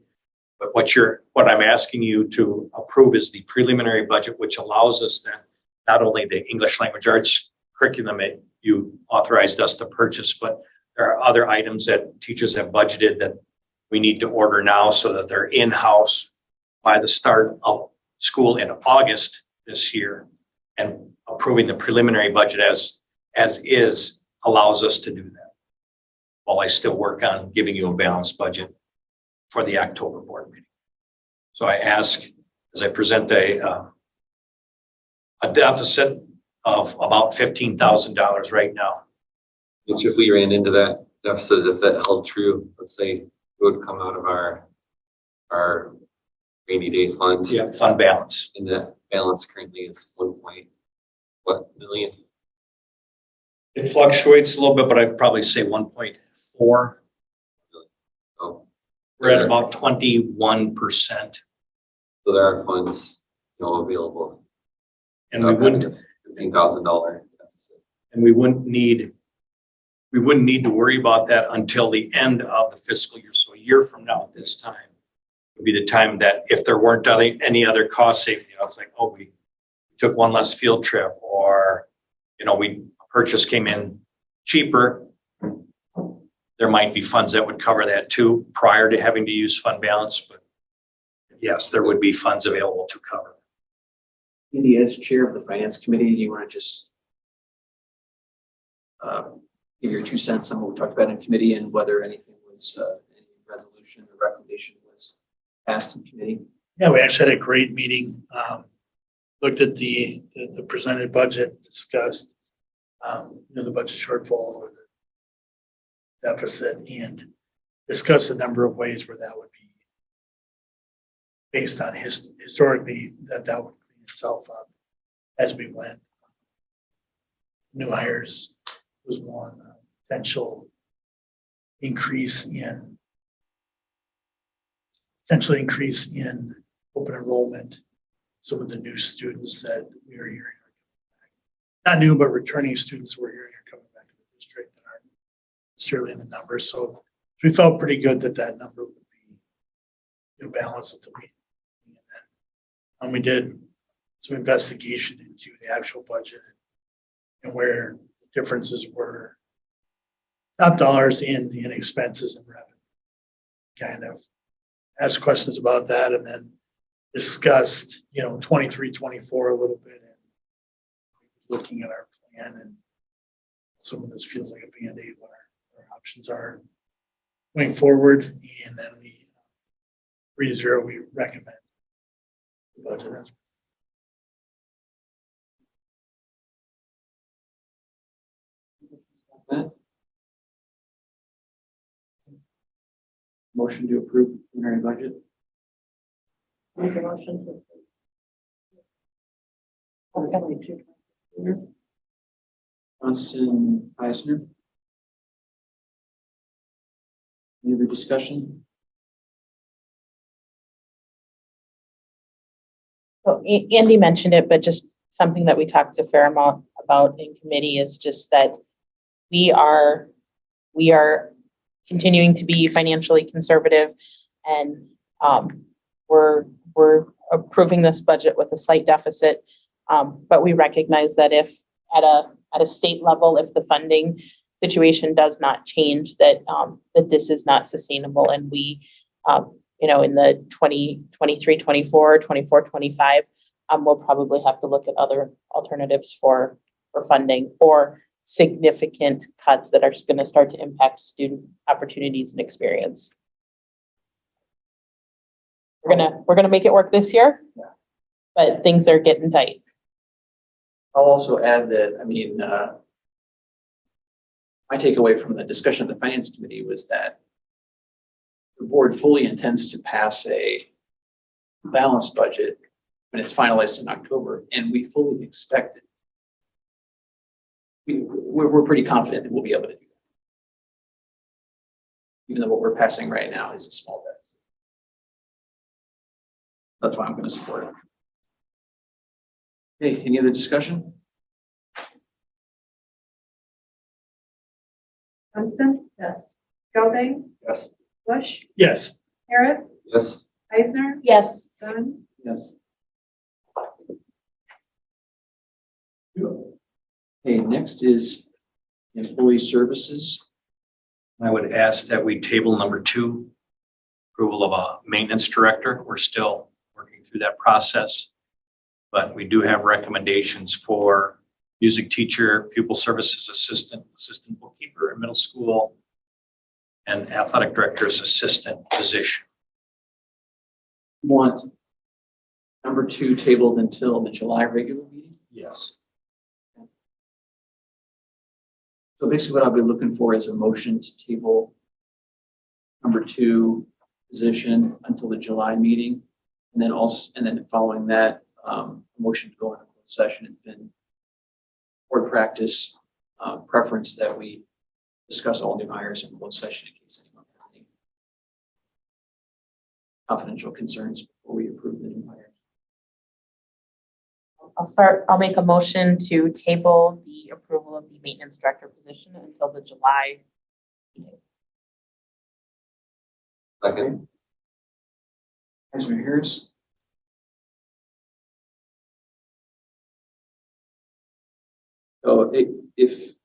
But what I'm asking you to approve is the preliminary budget, which allows us then not only the English language arts curriculum that you authorized us to purchase, but there are other items that teachers have budgeted that we need to order now so that they're in-house by the start of school in August this year. And approving the preliminary budget as is allows us to do that while I still work on giving you a balanced budget for the October board meeting. So I ask, as I present a deficit of about $15,000 right now. Which if we ran into that deficit, if that held true, let's say it would come out of our rainy day fund. Yeah, fund balance. And that balance currently is 1 million? It fluctuates a little bit, but I'd probably say 1.4. Oh, We're at about 21%. so there are funds, available. And we wouldn't, $15,000 deficit. and we wouldn't need to worry about that until the end of the fiscal year. So a year from now at this time would be the time that if there weren't any other cost saving, it's like, oh, we took one less field trip, or, purchase came in cheaper. There might be funds that would cover that too prior to having to use fund balance, but yes, there would be funds available to cover. Andy, as chair of the Finance Committee, do you want to just give your 2 cents on what we talked about in committee and whether anything was, any resolution or recommendation was passed in committee? Yeah, we actually had a great meeting. Looked at the presented budget, discussed, the budget shortfall or the deficit, and discussed a number of ways where that would be based on historically that would clean itself up as we went. New hires was one potential increase in open enrollment. Some of the new students that we are hearing, not new, but returning students we're hearing are coming back to the district that aren't necessarily in the numbers. So we felt pretty good that number would be balanced at the meeting. We did some investigation into the actual budget and where the differences were. Top dollars in expenses and revenue. Kind of asked questions about that and then discussed, 23, 24 a little bit and looking at our plan, and some of this feels like a Band-Aid, what our options are going forward. And then we 3-0, we recommend the budget as Motion to approve the preliminary budget. Make a motion to. Johnston, Eisner. Any other discussion? So Andy mentioned it, but just something that we talked a fair amount about in committee is just that we are continuing to be financially conservative, and we're approving this budget with a slight deficit. But we recognize that if at a state level, if the funding situation does not change, that this is not sustainable, and we in the 2023, 24, 24, 25, we'll probably have to look at other alternatives for funding or significant cuts that are going to start to impact student opportunities and experience. We're gonna make it work this year, but things are getting tight. I'll also add that, my takeaway from the discussion of the Finance Committee was that the board fully intends to pass a balanced budget when it's finalized in October, and we fully expect it. We're pretty confident that we'll be able to do that, even though what we're passing right now is a small deficit. That's why I'm going to support it. Okay, any other discussion? Johnston? Yes. Gelding? Yes. Bush? yes. Harris? Yes. Eisner? Yes. Dunn? Yes. Okay, next is employee services. I would ask that we table number 2, approval of a maintenance director. We're still working through that process, but we do have recommendations for music teacher, pupil services assistant, assistant bookkeeper in middle school, and athletic director's assistant position. Want number 2 tabled until the July regular meeting? Yes. So basically what I'll be looking for is a motion to table number 2 position until the July meeting. And then following that, a motion to go into closed session. It's been board practice preference that we discuss all new hires in closed session in case anyone has any confidential concerns before we approve the new hires. I'll make a motion to table the approval of the maintenance director position until the July meeting. Second. Councilor Harris. So if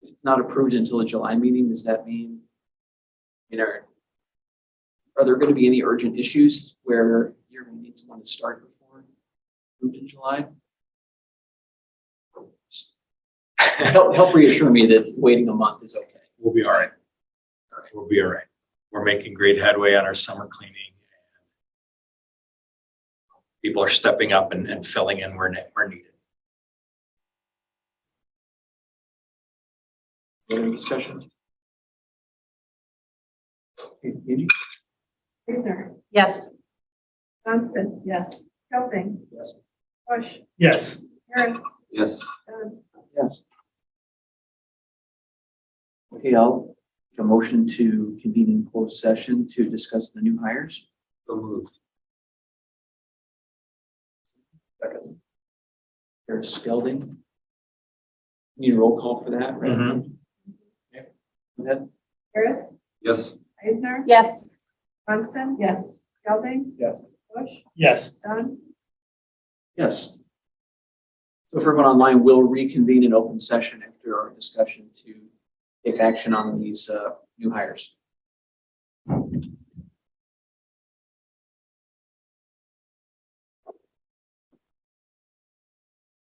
it's not approved until the July meeting, does that mean, are there going to be any urgent issues where you're going to need someone to start before approved in July? Help reassure me that waiting a month is okay. We'll be all right. We'll be all right. We're making great headway on our summer cleaning. People are stepping up and filling in where needed. Any discussion? Angie? Eisner? Yes. Johnston? Yes. Gelding? Yes. Bush? Yes. Harris? Yes. Dunn? Yes. Okay, I'll make a motion to convene in closed session to discuss the new hires. So moved. Second. Harris Gelding. Need a roll call for that, right? Mhm. Okay. Go ahead. Harris? Yes. Eisner? Yes. Johnston? Yes. Gelding? Yes. Bush? Yes. Dunn? Yes. So for everyone online, we'll reconvene in open session after our discussion to take action on these new hires.